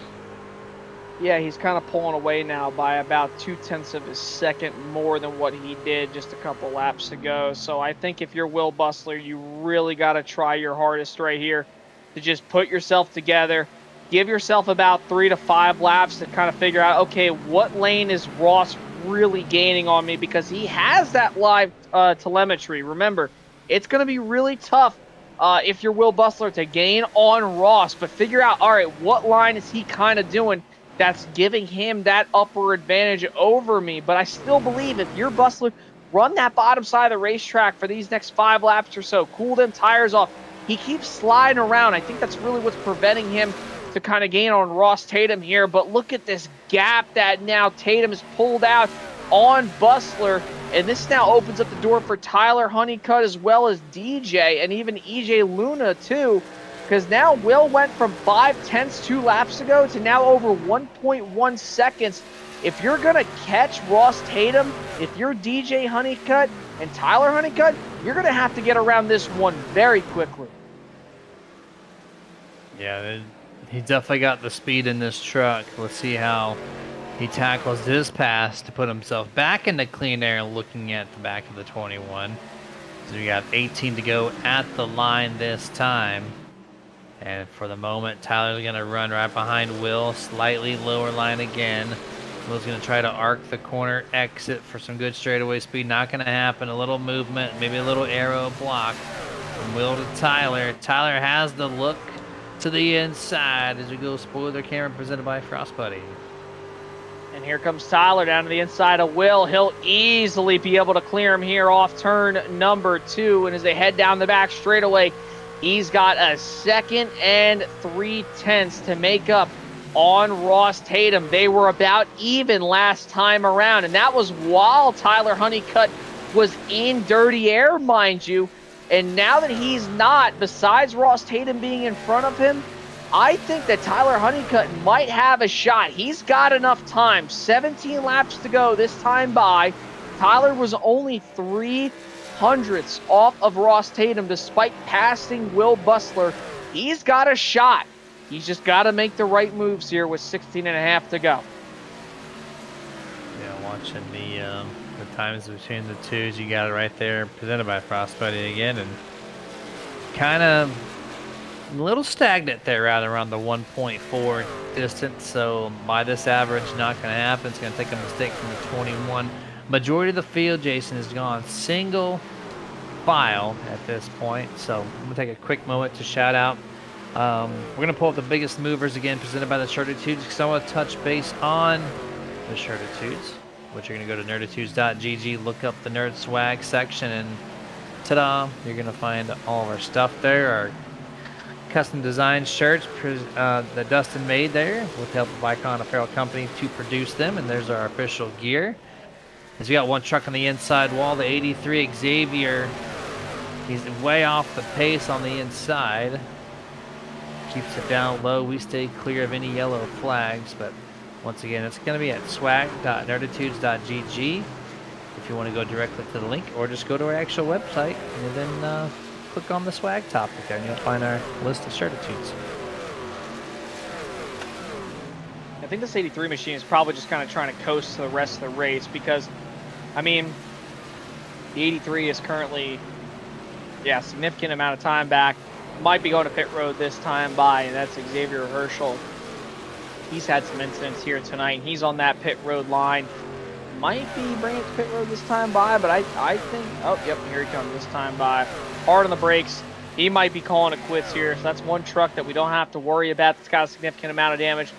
Yeah, he's kind of pulling away now by about 0.2 of a second more than what he did just a couple laps ago. So I think if you're Will Bustler, you really got to try your hardest right here to just put yourself together. Give yourself about 3 to 5 laps to kind of figure out, okay, what lane is Ross really gaining on me? Because he has that live telemetry. Remember, it's going to be really tough if you're Will Bustler to gain on Ross. But figure out, all right, what line is he kind of doing that's giving him that upper advantage over me? But I still believe if you're Bustler, run that bottom side of the racetrack for these next 5 laps or so. Cool them tires off. He keeps sliding around. I think that's really what's preventing him to kind of gain on Ross Tatum here. But look at this gap that now Tatum has pulled out on Bustler. And this now opens up the door for Tyler Honeycutt as well as DJ and even EJ Luna too. Because now Will went from 5/10 2 laps ago to now over 1.1 seconds. If you're going to catch Ross Tatum, if you're DJ Honeycutt and Tyler Honeycutt, you're going to have to get around this one very quickly. Yeah, he definitely got the speed in this truck. Let's see how he tackles this pass to put himself back into clean air, looking at the back of the 21. So we got 18 to go at the line this time. And for the moment, Tyler's going to run right behind Will, slightly lower line again. Will's going to try to arc the corner exit for some good straightaway speed. Not going to happen. A little movement, maybe a little arrow block from Will to Tyler. Tyler has the look to the inside as we go spoiler camera presented by Frostbuddy. And here comes Tyler down to the inside of Will. He'll easily be able to clear him here off turn number 2. And as they head down the back straightaway, he's got a 2 3/10 to make up on Ross Tatum. They were about even last time around, and that was while Tyler Honeycutt was in dirty air, mind you. And now that he's not, besides Ross Tatum being in front of him, I think that Tyler Honeycutt might have a shot. He's got enough time. 17 laps to go this time by. Tyler was only 3/100ths off of Ross Tatum despite passing Will Bustler. He's got a shot. He's just got to make the right moves here with 16.5 to go. Yeah, watching the times between the twos, you got it right there, presented by Frostbite again, and kind of a little stagnant there, around the 1.4 distance. So by this average, not going to happen. It's going to take a mistake from the 21. Majority of the field, Jason, has gone single file at this point. So I'm going to take a quick moment to shout out. We're going to pull up the biggest movers again, presented by the Shirtitudes, because I want to touch base on the Shirtitudes, which you're going to go to nerditudes.gg, look up the Nerd Swag section, and ta-da, you're going to find all of our stuff there, our custom designed shirts that Dustin made there with the help of Icon Apparel Company to produce them, and there's our official gear. As we got one truck on the inside wall, the 83 Xavier. He's way off the pace on the inside. Keeps it down low. We stay clear of any yellow flags, but once again, it's going to be at swag.nerditudes.gg if you want to go directly to the link, or just go to our actual website and then click on the swag topic there, and you'll find our list of Shirtitudes. I think this 83 machine is probably just kind of trying to coast to the rest of the race because, I mean, the 83 is currently, yeah, significant amount of time back. Might be going to pit road this time by, and that's Xavier Herschel. He's had some incidents here tonight. He's on that pit road line. Might be bringing it to pit road this time by, but I think, oh, yep, here he comes this time by. Hard on the brakes. He might be calling it quits here. So that's one truck that we don't have to worry about that's got a significant amount of damage.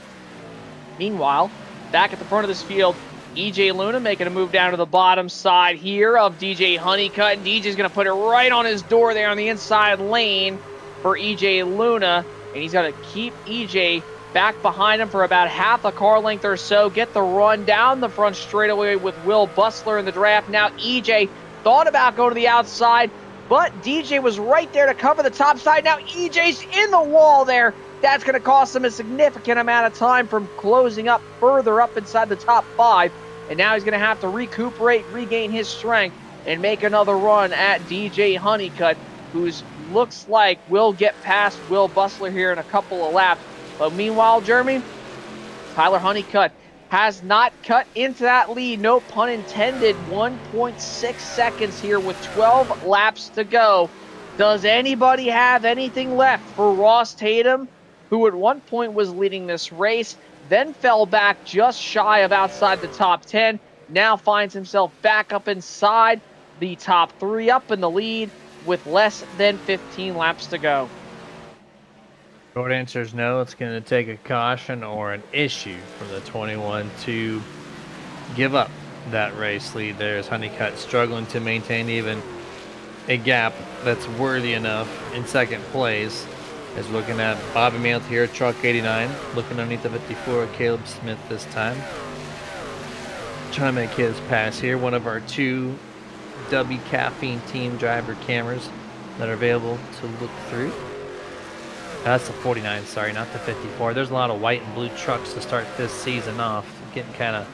Meanwhile, back at the front of this field, EJ Luna making a move down to the bottom side here of DJ Honeycutt. And DJ's going to put it right on his door there on the inside lane for EJ Luna. And he's going to keep EJ back behind him for about half a car length or so. Get the run down the front straightaway with Will Bustler in the draft. Now EJ thought about going to the outside, but DJ was right there to cover the top side. Now EJ's in the wall there. That's going to cost him a significant amount of time from closing up further up inside the top 5. And now he's going to have to recuperate, regain his strength, and make another run at DJ Honeycutt, who looks like will get past Will Bustler here in a couple of laps. But meanwhile, Jeremy, Tyler Honeycutt has not cut into that lead. No pun intended. 1.6 seconds here with 12 laps to go. Does anybody have anything left for Ross Tatum, who at one point was leading this race, then fell back just shy of outside the top 10, now finds himself back up inside the top 3, up in the lead with less than 15 laps to go? Short answer is no. It's going to take a caution or an issue from the 21 to give up that race lead there, as Honeycutt struggling to maintain even a gap that's worthy enough in second place. Is looking at Bobby Mailed here, truck 89, looking underneath the 54, Caleb Smith this time. Trying to make his pass here. One of our 2 W Caffeine team driver cameras that are available to look through. That's the 49, sorry, not the 54. There's a lot of white and blue trucks to start this season off. Getting kind of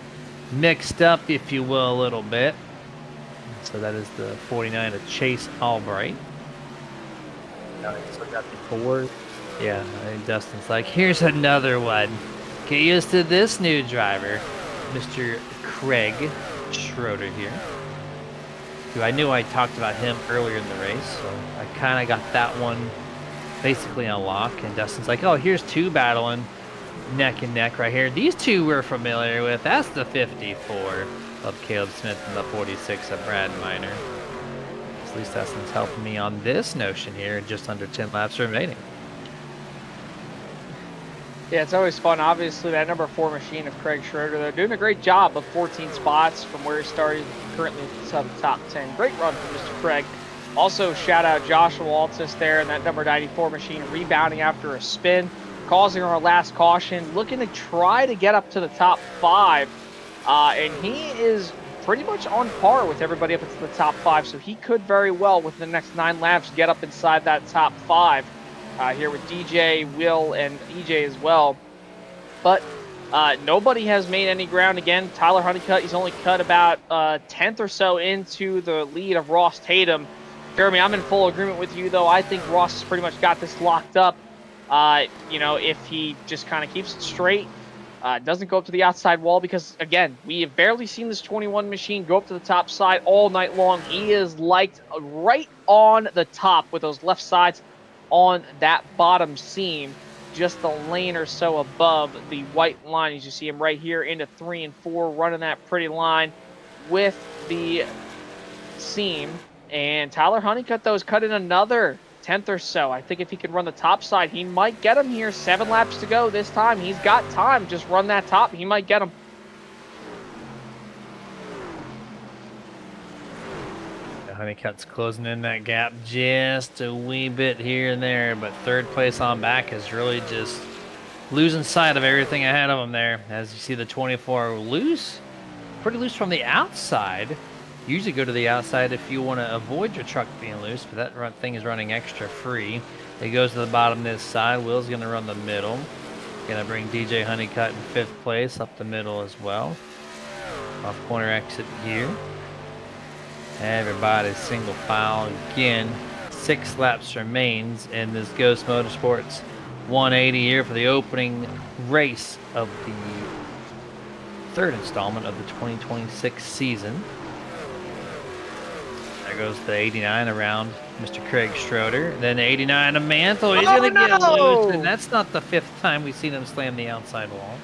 mixed up, if you will, a little bit. So that is the 49 of Chase Albright. So got the 4. Yeah, I think Dustin's like, here's another one. Get used to this new driver, Mr. Craig Schroeder here. Who I knew I talked about him earlier in the race, so I kind of got that one basically on lock. And Dustin's like, oh, here's 2 battling neck and neck right here. These 2 we're familiar with. That's the 54 of Caleb Smith and the 46 of Brad Miner. At least Dustin's helping me on this notion here. Just under 10 laps remaining. Yeah, it's always fun. Obviously, that number 4 machine of Craig Schroeder, they're doing a great job of 14 spots from where he started, currently sub top 10. Great run for Mr. Craig. Also, shout out Joshua Altus there in that number 94 machine, rebounding after a spin, causing our last caution, looking to try to get up to the top 5. And he is pretty much on par with everybody up into the top 5, so he could very well, within the next 9 laps, get up inside that top 5 here with DJ, Will, and EJ as well. But nobody has made any ground again. Tyler Honeycutt, he's only cut about 10th or so into the lead of Ross Tatum. Jeremy, I'm in full agreement with you, though. I think Ross has pretty much got this locked up. You know, if he just kind of keeps it straight, doesn't go up to the outside wall, because again, we have barely seen this 21 machine go up to the top side all night long. He is liked right on the top with those left sides on that bottom seam, just a lane or so above the white line. As you see him right here into 3 and 4, running that pretty line with the seam. And Tyler Honeycutt, though, has cut in another 10th or so. I think if he can run the top side, he might get him here. 7 laps to go this time. He's got time. Just run that top. He might get him. Honeycutt's closing in that gap just a wee bit here and there, but third place on back is really just losing sight of everything ahead of him there. As you see the 24 loose, pretty loose from the outside. Usually go to the outside if you want to avoid your truck being loose, but that thing is running extra free. It goes to the bottom this side. Will's going to run the middle. Going to bring DJ Honeycutt in 5th place up the middle as well. Off corner exit here. Everybody's single file again. 6 laps remains in this Ghost Motorsports 180 here for the opening race of the 3rd installment of the 2026 season. There goes the 89 around Mr. Craig Schroeder. Then the 89 to Mantle. He's going to get loose, and that's not the 5th time we've seen him slam the outside wall.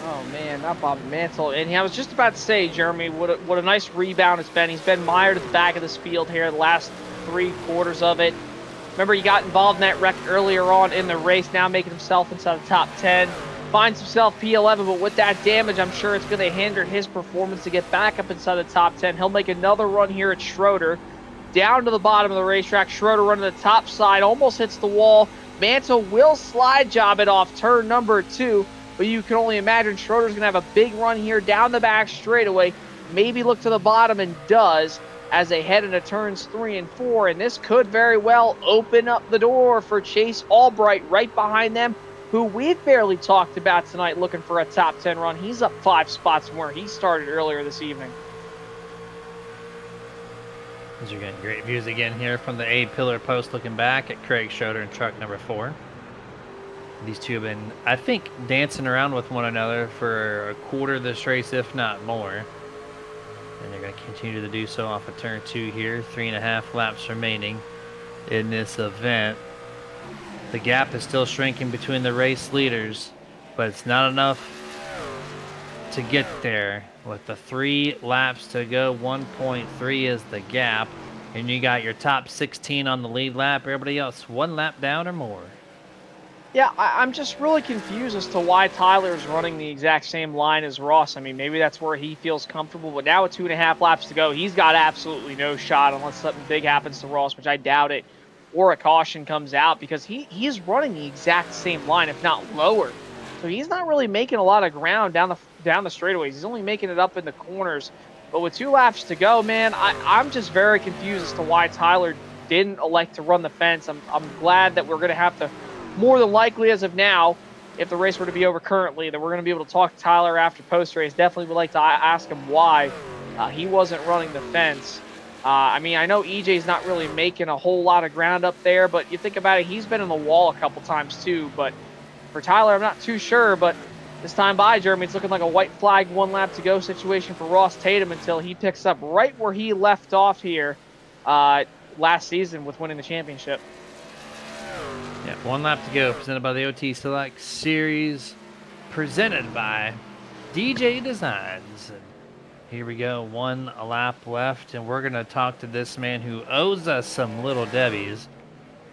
Oh, man, not Bob Mantle. And I was just about to say, Jeremy, what a nice rebound it's been. He's been mired at the back of this field here the last 3 quarters of it. Remember, he got involved in that wreck earlier on in the race, now making himself inside the top 10. Finds himself P11, but with that damage, I'm sure it's going to hinder his performance to get back up inside the top 10. He'll make another run here at Schroeder. Down to the bottom of the racetrack. Schroeder running the top side, almost hits the wall. Mantle will slide job it off turn number 2. But you can only imagine Schroeder's going to have a big run here down the back straightaway. Maybe look to the bottom, and does, as they head into turns 3 and 4. And this could very well open up the door for Chase Albright right behind them, who we've barely talked about tonight, looking for a top 10 run. He's up 5 spots from where he started earlier this evening. As you're getting great views again here from the A-pillar post, looking back at Craig Schroeder and truck number 4. These two have been, I think, dancing around with one another for a quarter of this race, if not more. And they're going to continue to do so off of turn 2 here. 3.5 laps remaining in this event. The gap is still shrinking between the race leaders, but it's not enough to get there. With the 3 laps to go, 1.3 is the gap. And you got your top 16 on the lead lap. Everybody else 1 lap down or more. Yeah, I'm just really confused as to why Tyler's running the exact same line as Ross. I mean, maybe that's where he feels comfortable, but now with 2.5 laps to go, he's got absolutely no shot unless something big happens to Ross, which I doubt it, or a caution comes out, because he is running the exact same line, if not lower. So he's not really making a lot of ground down the straightaways. He's only making it up in the corners. But with 2 laps to go, man, I'm just very confused as to why Tyler didn't elect to run the fence. I'm glad that we're going to have to, more than likely as of now, if the race were to be over currently, that we're going to be able to talk to Tyler after post-race. Definitely would like to ask him why he wasn't running the fence. I mean, I know EJ's not really making a whole lot of ground up there, but you think about it, he's been in the wall a couple times too. But for Tyler, I'm not too sure. But this time by, Jeremy, it's looking like a white flag, 1 lap to go situation for Ross Tatum until he picks up right where he left off here last season with winning the championship. Yeah, 1 lap to go, presented by the OT Select Series, presented by DJ Designs. And here we go, 1 lap left, and we're going to talk to this man who owes us some Little Debbies.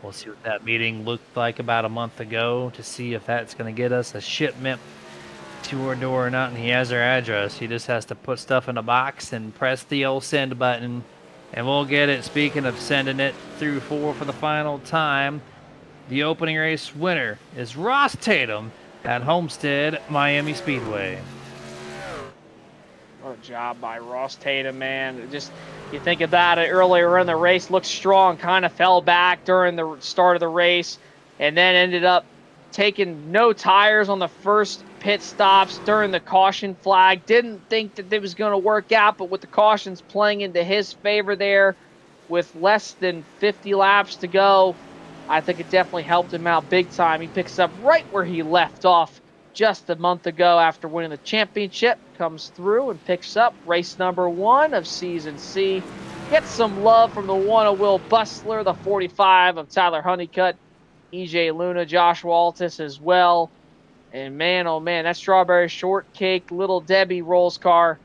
We'll see what that meeting looked like about a month ago to see if that's going to get us a shipment to our door or not, and he has our address. He just has to put stuff in a box and press the old send button, and we'll get it. Speaking of sending it through 4 for the final time, the opening race winner is Ross Tatum at Homestead Miami Speedway. What a job by Ross Tatum, man. Just, you think about it, earlier in the race, looked strong, kind of fell back during the start of the race, and then ended up taking no tires on the first pit stops during the caution flag. Didn't think that it was going to work out, but with the cautions playing into his favor there, with less than 50 laps to go, I think it definitely helped him out big time. He picks up right where he left off just a month ago after winning the championship, comes through and picks up race number 1 of Season C. Gets some love from the 1 of Will Bustler, the 45 of Tyler Honeycutt, EJ Luna, Joshua Altus as well. And man, oh man, that strawberry shortcake Little Debbie Rolls car,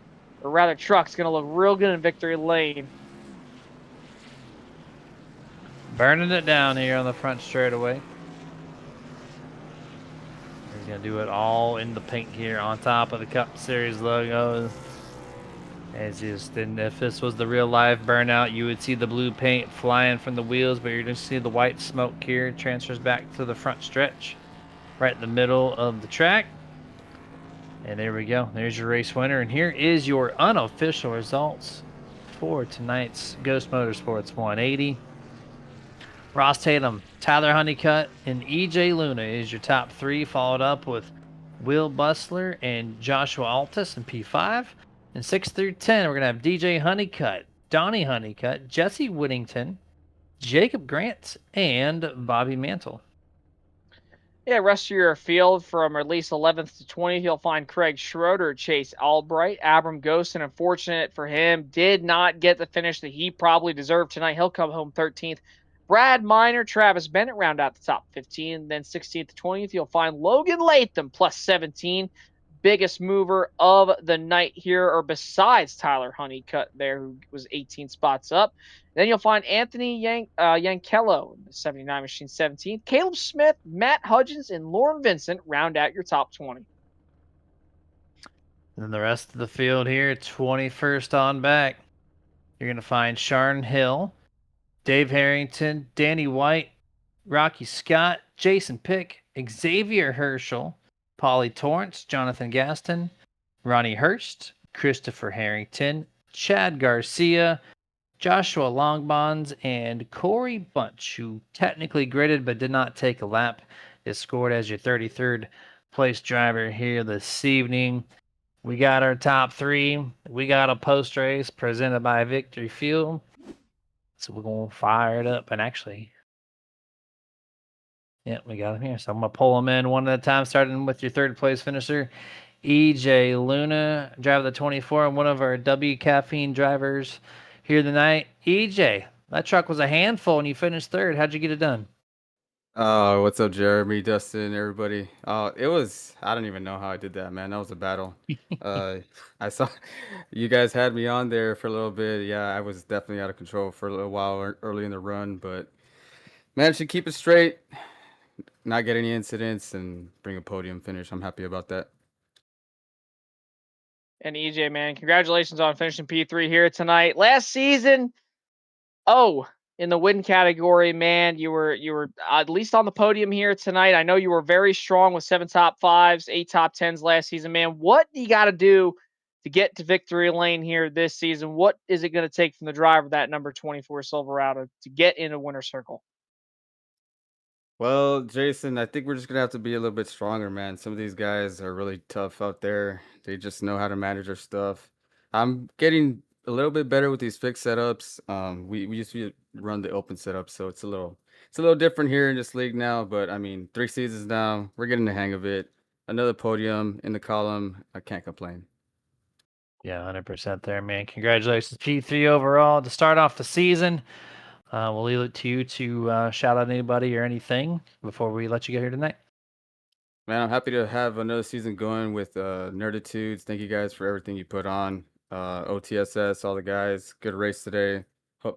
or rather truck's going to look real good in victory lane. Burning it down here on the front straightaway. He's going to do it all in the paint here on top of the Cup Series logo. As just, and if this was the real life burnout, you would see the blue paint flying from the wheels, but you're going to see the white smoke here transfers back to the front stretch, right in the middle of the track. And there we go. There's your race winner. And here is your unofficial results for tonight's Ghost Motorsports 180. Ross Tatum, Tyler Honeycutt, and EJ Luna is your top 3, followed up with Will Bustler and Joshua Altus in P5. And 6 through 10, we're going to have DJ Honeycutt, Donnie Honeycutt, Jesse Whittington, Jacob Grant, and Bobby Mantle. Yeah, rest of your field from at least 11th to 20th, you'll find Craig Schroeder, Chase Albright, Abram Ghost, and unfortunate for him, did not get the finish that he probably deserved tonight. He'll come home 13th. Brad Miner, Travis Bennett round out the top 15. Then 16th to 20th, you'll find Logan Latham plus 17. Biggest mover of the night here, or besides Tyler Honeycutt there, who was 18 spots up. Then you'll find Anthony Yankello in the 79 machine 17th. Caleb Smith, Matt Hudgens, and Lauren Vincent round out your top 20. And then the rest of the field here, 21st on back. You're going to find Sharon Hill, Dave Harrington, Danny White, Rocky Scott, Jason Pick, Xavier Herschel, Polly Torrance, Jonathan Gaston, Ronnie Hurst, Christopher Harrington, Chad Garcia, Joshua Longbonds, and Corey Bunch, who technically gridded but did not take a lap, is scored as your 33rd place driver here this evening. We got our top 3. We got a post race presented by Victory Fuel. So we're going to fire it up and actually, yeah, we got them here. So I'm going to pull them in one at a time, starting with your 3rd place finisher, EJ Luna, driver of the 24, and one of our W Caffeine drivers here tonight. EJ, that truck was a handful and you finished 3rd. How'd you get it done? What's up, Jeremy, Dustin, everybody? I don't even know how I did that, man. That was a battle. I saw you guys had me on there for a little bit. Yeah, I was definitely out of control for a little while early in the run, but managed to keep it straight, not get any incidents, and bring a podium finish. I'm happy about that. And EJ, man, congratulations on finishing P3 here tonight. Last season, in the win category, man, you were at least on the podium here tonight. I know you were very strong with 7 top 5s, 8 top 10s last season, man. What do you got to do to get to victory lane here this season? What is it going to take from the driver of that number 24 Silverado to get in a winner's circle? Well, Jason, I think we're just gonna have to be a little bit stronger, man. Some of these guys are really tough out there. They just know how to manage their stuff. I'm getting a little bit better with these fixed setups. We used to run the open setup, so it's a little different here in this league now. But I mean, 3 seasons now, we're getting the hang of it. Another podium in the column. I can't complain. Yeah, 100% there, man. Congratulations, P3 overall to start off the season. We'll leave it to you to shout out anybody or anything before we let you go here tonight. Man, I'm happy to have another season going with Nerditudes. Thank you guys for everything you put on. OTSS, all the guys. Good race today.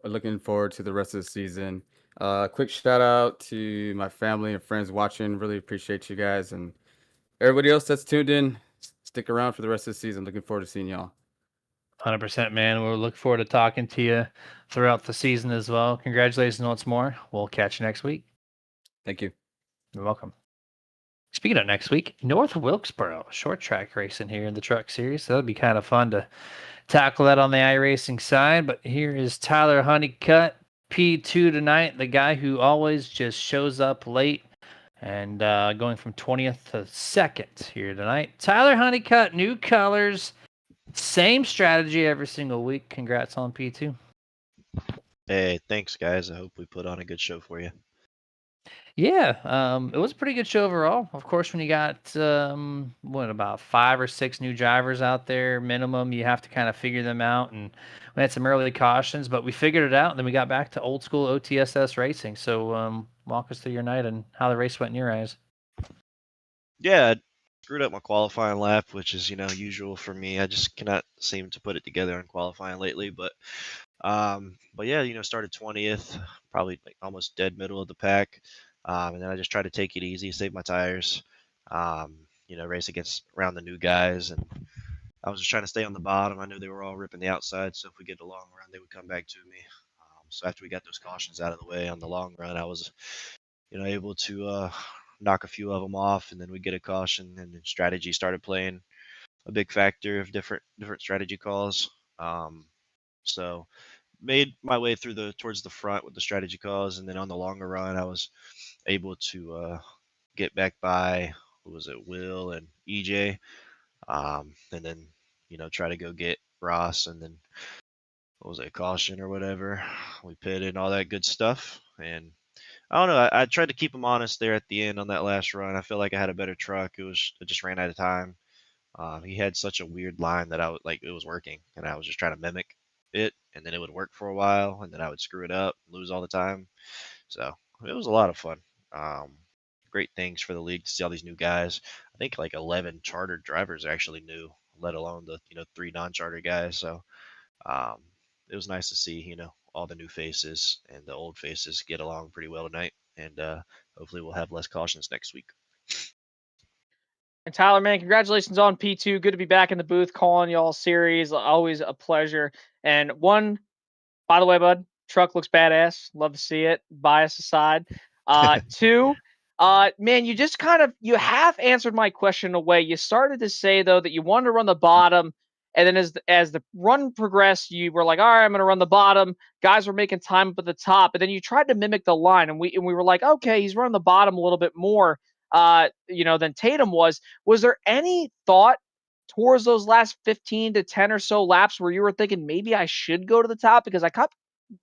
Looking forward to the rest of the season. Quick shout out to my family and friends watching. Really appreciate you guys. And everybody else that's tuned in, stick around for the rest of the season. Looking forward to seeing y'all. 100%, man. We'll look forward to talking to you throughout the season as well. Congratulations once more. We'll catch you next week. Thank you. You're welcome. Speaking of next week, North Wilkesboro short track racing here in the truck series. So that'll be kind of fun to tackle that on the iRacing side. But here is Tyler Honeycutt, P2 tonight, the guy who always just shows up late and going from 20th to 2nd here tonight. Tyler Honeycutt, new colors, same strategy every single week. Congrats on P2. Hey, thanks, guys. I hope we put on a good show for you. Yeah, it was a pretty good show overall. Of course, when you got about 5 or 6 new drivers out there minimum, you have to kind of figure them out. And we had some early cautions, but we figured it out. And then we got back to old school OTSS racing. So walk us through your night and how the race went in your eyes. Yeah, I screwed up my qualifying lap, which is usual for me. I just cannot seem to put it together in qualifying lately. But yeah, started 20th, probably like almost dead middle of the pack. And then I just tried to take it easy, save my tires. Race against around the new guys, and I was just trying to stay on the bottom. I knew they were all ripping the outside, so if we get a long run, they would come back to me. So after we got those cautions out of the way on the long run, I was able to knock a few of them off, and then we get a caution, and then strategy started playing a big factor of different strategy calls. So made my way through towards the front with the strategy calls, and then on the longer run, I was able to get back by what was it, Will and EJ, and then try to go get Ross, and then what was it, caution or whatever. We pitted and all that good stuff, and I don't know. I tried to keep him honest there at the end on that last run. I feel like I had a better truck. It just ran out of time. He had such a weird line that I was like, it was working, and I was just trying to mimic it, and then it would work for a while, and then I would screw it up, lose all the time. So it was a lot of fun. Um, Great things for the league to see all these new guys. I think like 11 chartered drivers are actually new, let alone the 3 non-charter guys. So um, it was nice to see all the new faces and the old faces get along pretty well tonight, and hopefully we'll have less cautions next week. And Tyler, man, congratulations on P2. Good to be back in the booth calling y'all series. Always a pleasure. And one, by the way, bud, truck looks badass. Love to see it. Bias aside. Two, man, you half answered my question in a way. You started to say though that you wanted to run the bottom, and then as the run progressed, you were like, all right, I'm going to run the bottom. Guys were making time up at the top, and then you tried to mimic the line, and we were like, okay, he's running the bottom a little bit more, than Tatum was. Was there any thought towards those last 15 to 10 or so laps where you were thinking maybe I should go to the top? Because I kept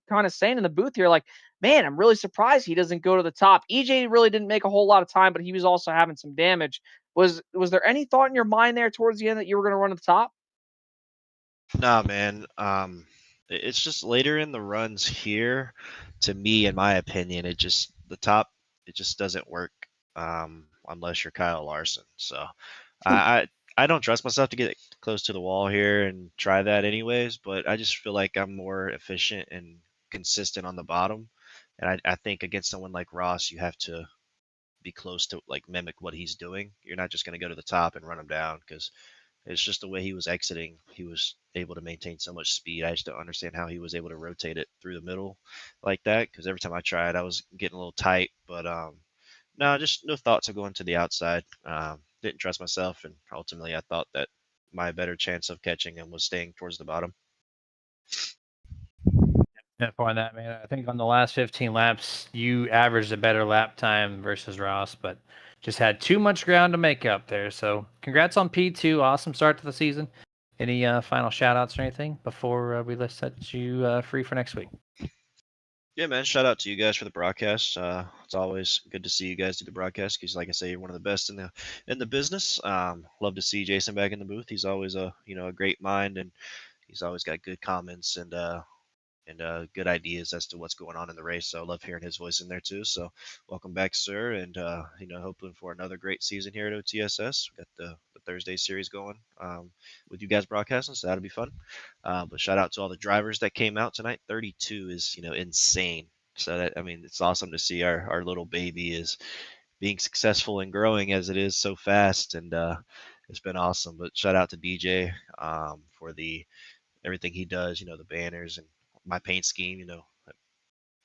kind of saying in the booth here, like, man, I'm really surprised he doesn't go to the top. EJ really didn't make a whole lot of time, but he was also having some damage. Was there any thought in your mind there towards the end that you were going to run to the top? Nah, man. It's just later in the runs here. To me, in my opinion, the top. It just doesn't work unless you're Kyle Larson. So I don't trust myself to get close to the wall here and try that anyways. But I just feel like I'm more efficient and consistent on the bottom. And I think against someone like Ross, you have to be close to like mimic what he's doing. You're not just going to go to the top and run him down because it's just the way he was exiting. He was able to maintain so much speed. I just don't understand how he was able to rotate it through the middle like that. Because every time I tried, I was getting a little tight. But no, just no thoughts of going to the outside. Didn't trust myself, and ultimately, I thought that my better chance of catching him was staying towards the bottom. Yeah, for that, man. I think on the last 15 laps, you averaged a better lap time versus Ross, but just had too much ground to make up there. So, congrats on P2. Awesome start to the season. Any final shout outs or anything before we let set you free for next week? Yeah, man. Shout out to you guys for the broadcast. It's always good to see you guys do the broadcast because, like I say, you're one of the best in the business. Love to see Jason back in the booth. He's always a great mind, and he's always got good comments and good ideas as to what's going on in the race. So I love hearing his voice in there too. So welcome back, sir, and hoping for another great season here at OTSS. We got the Thursday series going with you guys broadcasting, so that'll be fun. But shout out to all the drivers that came out tonight. 32 is insane. So that, I mean, it's awesome to see our little baby is being successful and growing as it is so fast, and it's been awesome. But shout out to DJ for the everything he does. The banners and my paint scheme.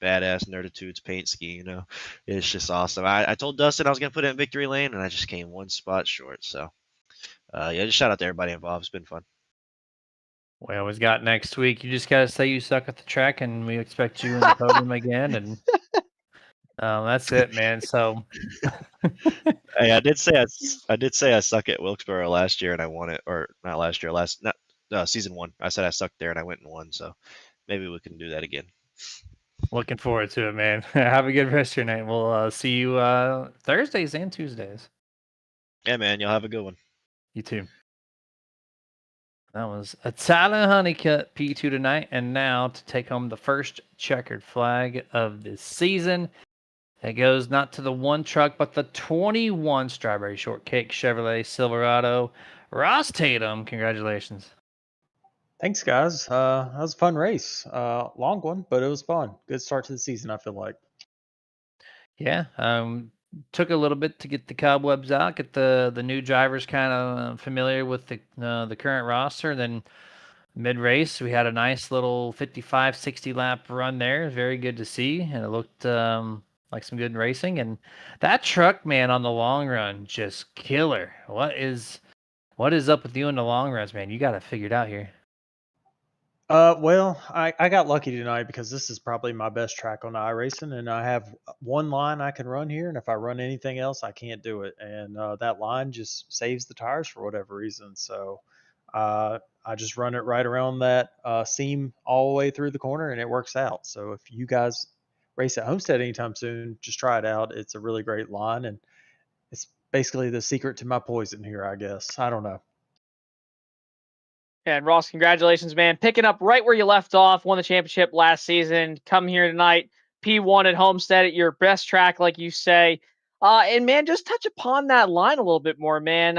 Badass Nerditude's paint scheme. It's just awesome. I told Dustin I was gonna put it in victory lane, and I just came one spot short. So yeah, just shout out to everybody involved. It's been fun. We always got next week. You just got to say you suck at the track, and we expect you in the podium again. And that's it, man. So, Hey, I did say I suck at Wilkesboro last year, and I won it, or not last year, season 1. I said I sucked there, and I went and won. So maybe we can do that again. Looking forward to it, man. Have a good rest of your night. We'll see you Thursdays and Tuesdays. Yeah, man. Y'all have a good one. You too. That was a Tyler Honeycutt P2 tonight, and now to take home the first checkered flag of this season. It goes not to the one truck, but the 21 Strawberry Shortcake Chevrolet Silverado. Ross Tatum, congratulations. Thanks, guys. That was a fun race. Long one, but it was fun. Good start to the season, I feel like. Yeah, took a little bit to get the cobwebs out, get the new drivers kind of familiar with the current roster. Then mid race, we had a nice little 55, 60 lap run there. Very good to see, and it looked like some good racing. And that truck, man, on the long run, just killer. What is up with you in the long runs, man? You got it figured out here. Well, I got lucky tonight because this is probably my best track on iRacing, and I have one line I can run here, and if I run anything else, I can't do it. And that line just saves the tires for whatever reason. So I just run it right around that seam all the way through the corner, and it works out. So if you guys race at Homestead anytime soon, just try it out. It's a really great line, and it's basically the secret to my poison here, I guess. I don't know. And Ross, congratulations, man. Picking up right where you left off, won the championship last season. Come here tonight, P1 at Homestead at your best track, like you say. And man, just touch upon that line a little bit more, man.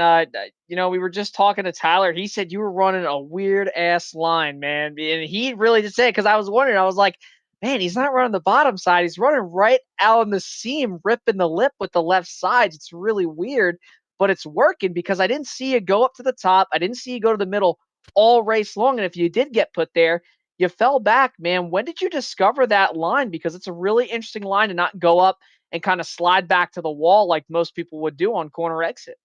We were just talking to Tyler. He said you were running a weird ass line, man. And he really did say it because I was wondering, I was like, man, he's not running the bottom side. He's running right out on the seam, ripping the lip with the left sides. It's really weird, but it's working because I didn't see you go up to the top. I didn't see you go to the middle all race long. And if you did get put there, you fell back, man. When did you discover that line? Because it's a really interesting line to not go up and kind of slide back to the wall like most people would do on corner exit.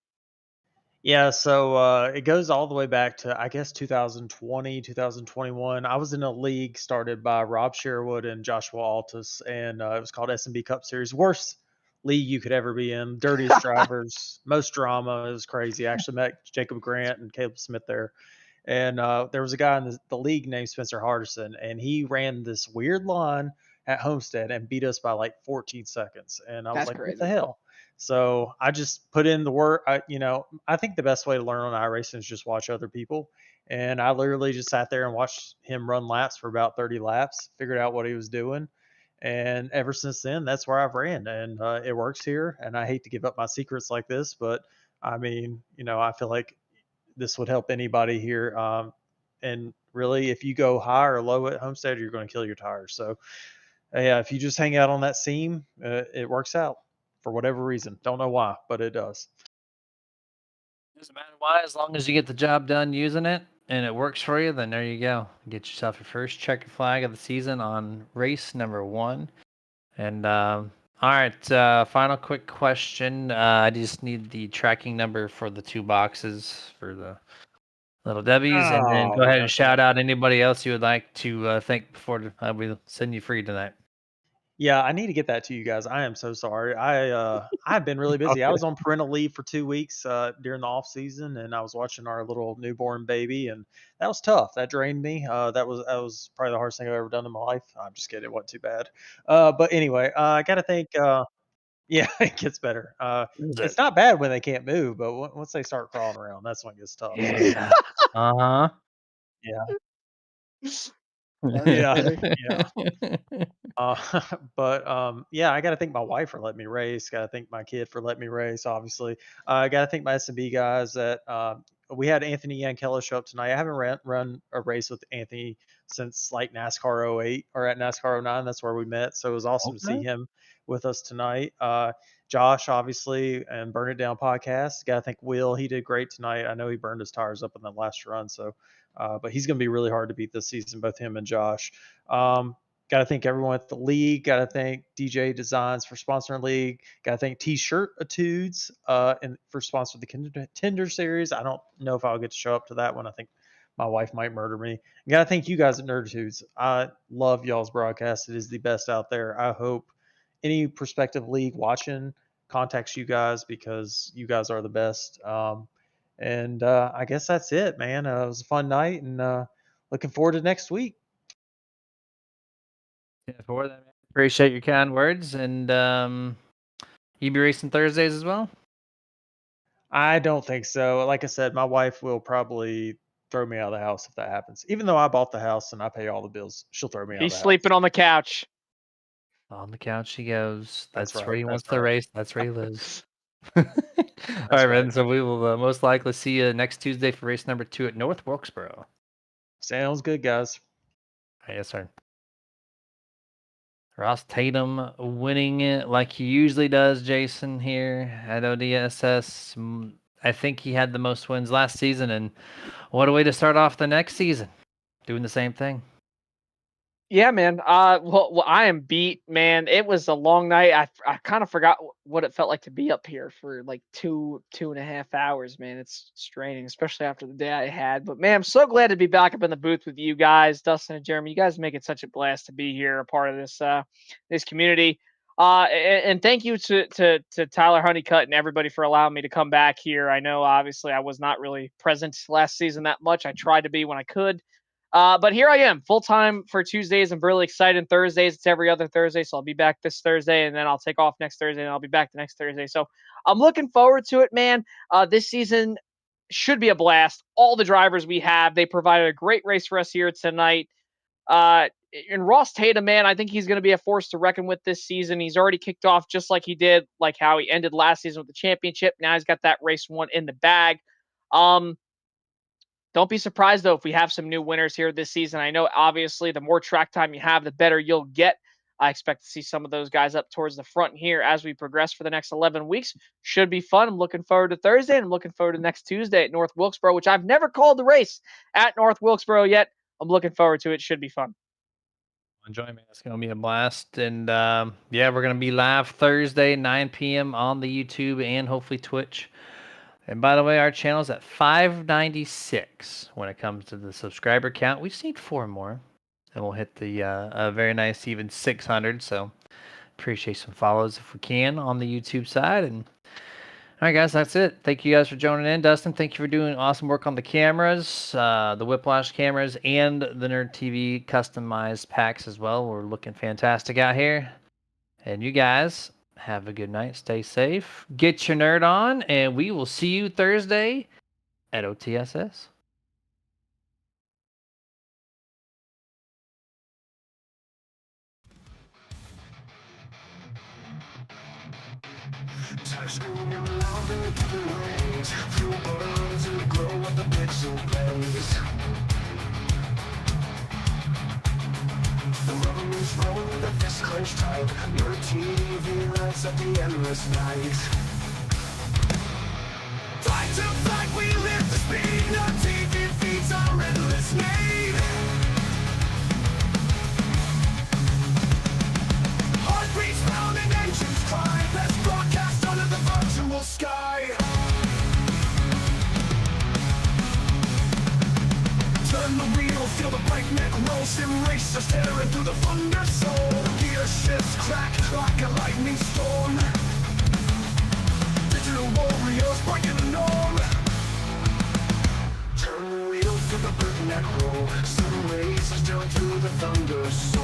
Yeah, so it goes all the way back to, I guess, 2020, 2021. I was in a league started by Rob Sherwood and Joshua Altus, and it was called S&B Cup Series. Worst league you could ever be in. Dirtiest drivers, most drama. It was crazy. I actually met Jacob Grant and Caleb Smith there. And there was a guy in the league named Spencer Hardison, and he ran this weird line at Homestead and beat us by like 14 seconds. And I was That's like, what the crazy. hell? So I just put in the work. I think the best way to learn on iRacing is just watch other people. And I literally just sat there and watched him run laps for about 30 laps, figured out what he was doing. And ever since then, that's where I've ran. And it works here. And I hate to give up my secrets like this, but I mean, I feel like this would help anybody here. And really, if you go high or low at Homestead, you're going to kill your tires. So, yeah, if you just hang out on that seam, it works out for whatever reason. Don't know why, but it does. Doesn't matter why, as long as you get the job done using it and it works for you, then there you go. Get yourself your first checkered flag of the season on race number 1. And all right, final quick question. I just need the tracking number for the 2 boxes for the Little Debbie's, and then Oh, go we ahead and got that. shout out anybody else you would like to thank before we send you free tonight. Yeah, I need to get that to you guys. I am so sorry. I've been really busy. I was on parental leave for 2 weeks during the off season, and I was watching our little newborn baby, and that was tough. That drained me. That was probably the hardest thing I've ever done in my life. I'm just kidding. It wasn't too bad. But anyway, I got to think. Yeah, it gets better. Is It's it? not bad when they can't move, but once they start crawling around, that's when it gets tough. So Yeah. Uh-huh. yeah, That's yeah, funny. yeah. Uh, but yeah, I got to thank my wife for letting me race. Got to thank my kid for letting me race. Obviously, I got to thank my S&B guys that we had Anthony Yankella show up tonight. I haven't run a race with Anthony since like NASCAR '08 or at NASCAR '09. That's where we met. So it was awesome to see Okay. him with us tonight. Josh, obviously, and Burn It Down podcast. Got to thank Will. He did great tonight. I know he burned his tires up in the last run. So, but he's going to be really hard to beat this season, both him and Josh. Got to thank everyone at the league. Got to thank DJ Designs for sponsoring the league. Got to thank T-Shirt Etudes and for sponsoring the Tinder series. I don't know if I'll get to show up to that one. I think my wife might murder me. Got to thank you guys at Nerditudes. I love y'all's broadcast. It is the best out there. I hope any prospective league watching contacts you guys because you guys are the best. And I guess that's it, man. It was a fun night and looking forward to next week. Yeah, for that, man. Appreciate your kind words. And you be racing Thursdays as well? I don't think so. Like I said, my wife will probably throw me out of the house if that happens. Even though I bought the house and I pay all the bills, she'll throw me out Be of the sleeping house. on the couch. On the couch he goes. That's That's right. where he That's wants to right. race. That's where he lives. All That's right, right. man. So we will most likely see you next Tuesday for race number 2 at North Wilkesboro. Sounds good, guys. Yes, sir. Ross Tatum winning it like he usually does, Jason, here at ODSS. I think he had the most wins last season, and what a way to start off the next season, doing the same thing. Yeah, man. Well, I am beat, man. It was a long night. I kind of forgot what it felt like to be up here for like 2.5 hours, man. It's straining, especially after the day I had. But man, I'm so glad to be back up in the booth with you guys, Dustin and Jeremy. You guys make it such a blast to be here, a part of this community. And thank you to Tyler Honeycutt and everybody for allowing me to come back here. I know obviously I was not really present last season that much. I tried to be when I could. But here I am, full time for Tuesdays. I'm really excited. And Thursdays, it's every other Thursday, so I'll be back this Thursday, and then I'll take off next Thursday, and I'll be back the next Thursday. So I'm looking forward to it, man. This season should be a blast. All the drivers we have, they provided a great race for us here tonight. And Ross Tatum, man, I think he's going to be a force to reckon with this season. He's already kicked off just like he did, like how he ended last season with the championship. Now he's got that race one in the bag. Don't be surprised, though, if we have some new winners here this season. I know, obviously, the more track time you have, the better you'll get. I expect to see some of those guys up towards the front here as we progress for the next 11 weeks. Should be fun. I'm looking forward to Thursday, and I'm looking forward to next Tuesday at North Wilkesboro, which I've never called the race at North Wilkesboro yet. I'm looking forward to it. Should be fun. Enjoy, man. It's going to be a blast. And yeah, we're going to be live Thursday, 9 p.m. on the YouTube and hopefully Twitch. And by the way, our channel's at 596 when it comes to the subscriber count. We just need 4 more, and we'll hit the a very nice even 600. So appreciate some follows if we can on the YouTube side. And all right, guys, that's it. Thank you guys for joining in. Dustin, thank you for doing awesome work on the cameras, the Whiplash cameras, and the Nerd TV customized packs as well. We're looking fantastic out here. And you guys have a good night. Stay safe. Get your nerd on, and we will see you Thursday at OTSS. Touchscreen and louder to the range. Fuel burns and the glow of the pixel blaze. The rubber moves roll, the fist clenched tight. Your TV lights up the endless night. Fight to fight, we live for speed. Our TV feeds our endless need. Heartbeats pounding, engines cry. Let's broadcast under the virtual sky. Turn the wheel, feel the breakneck roll. Sim racers tearing through the thunder soul. Gear shifts crack like a lightning storm. Digital warriors breaking the norm. Turn the wheel, feel the breakneck roll. Sun races down through the thunder soul.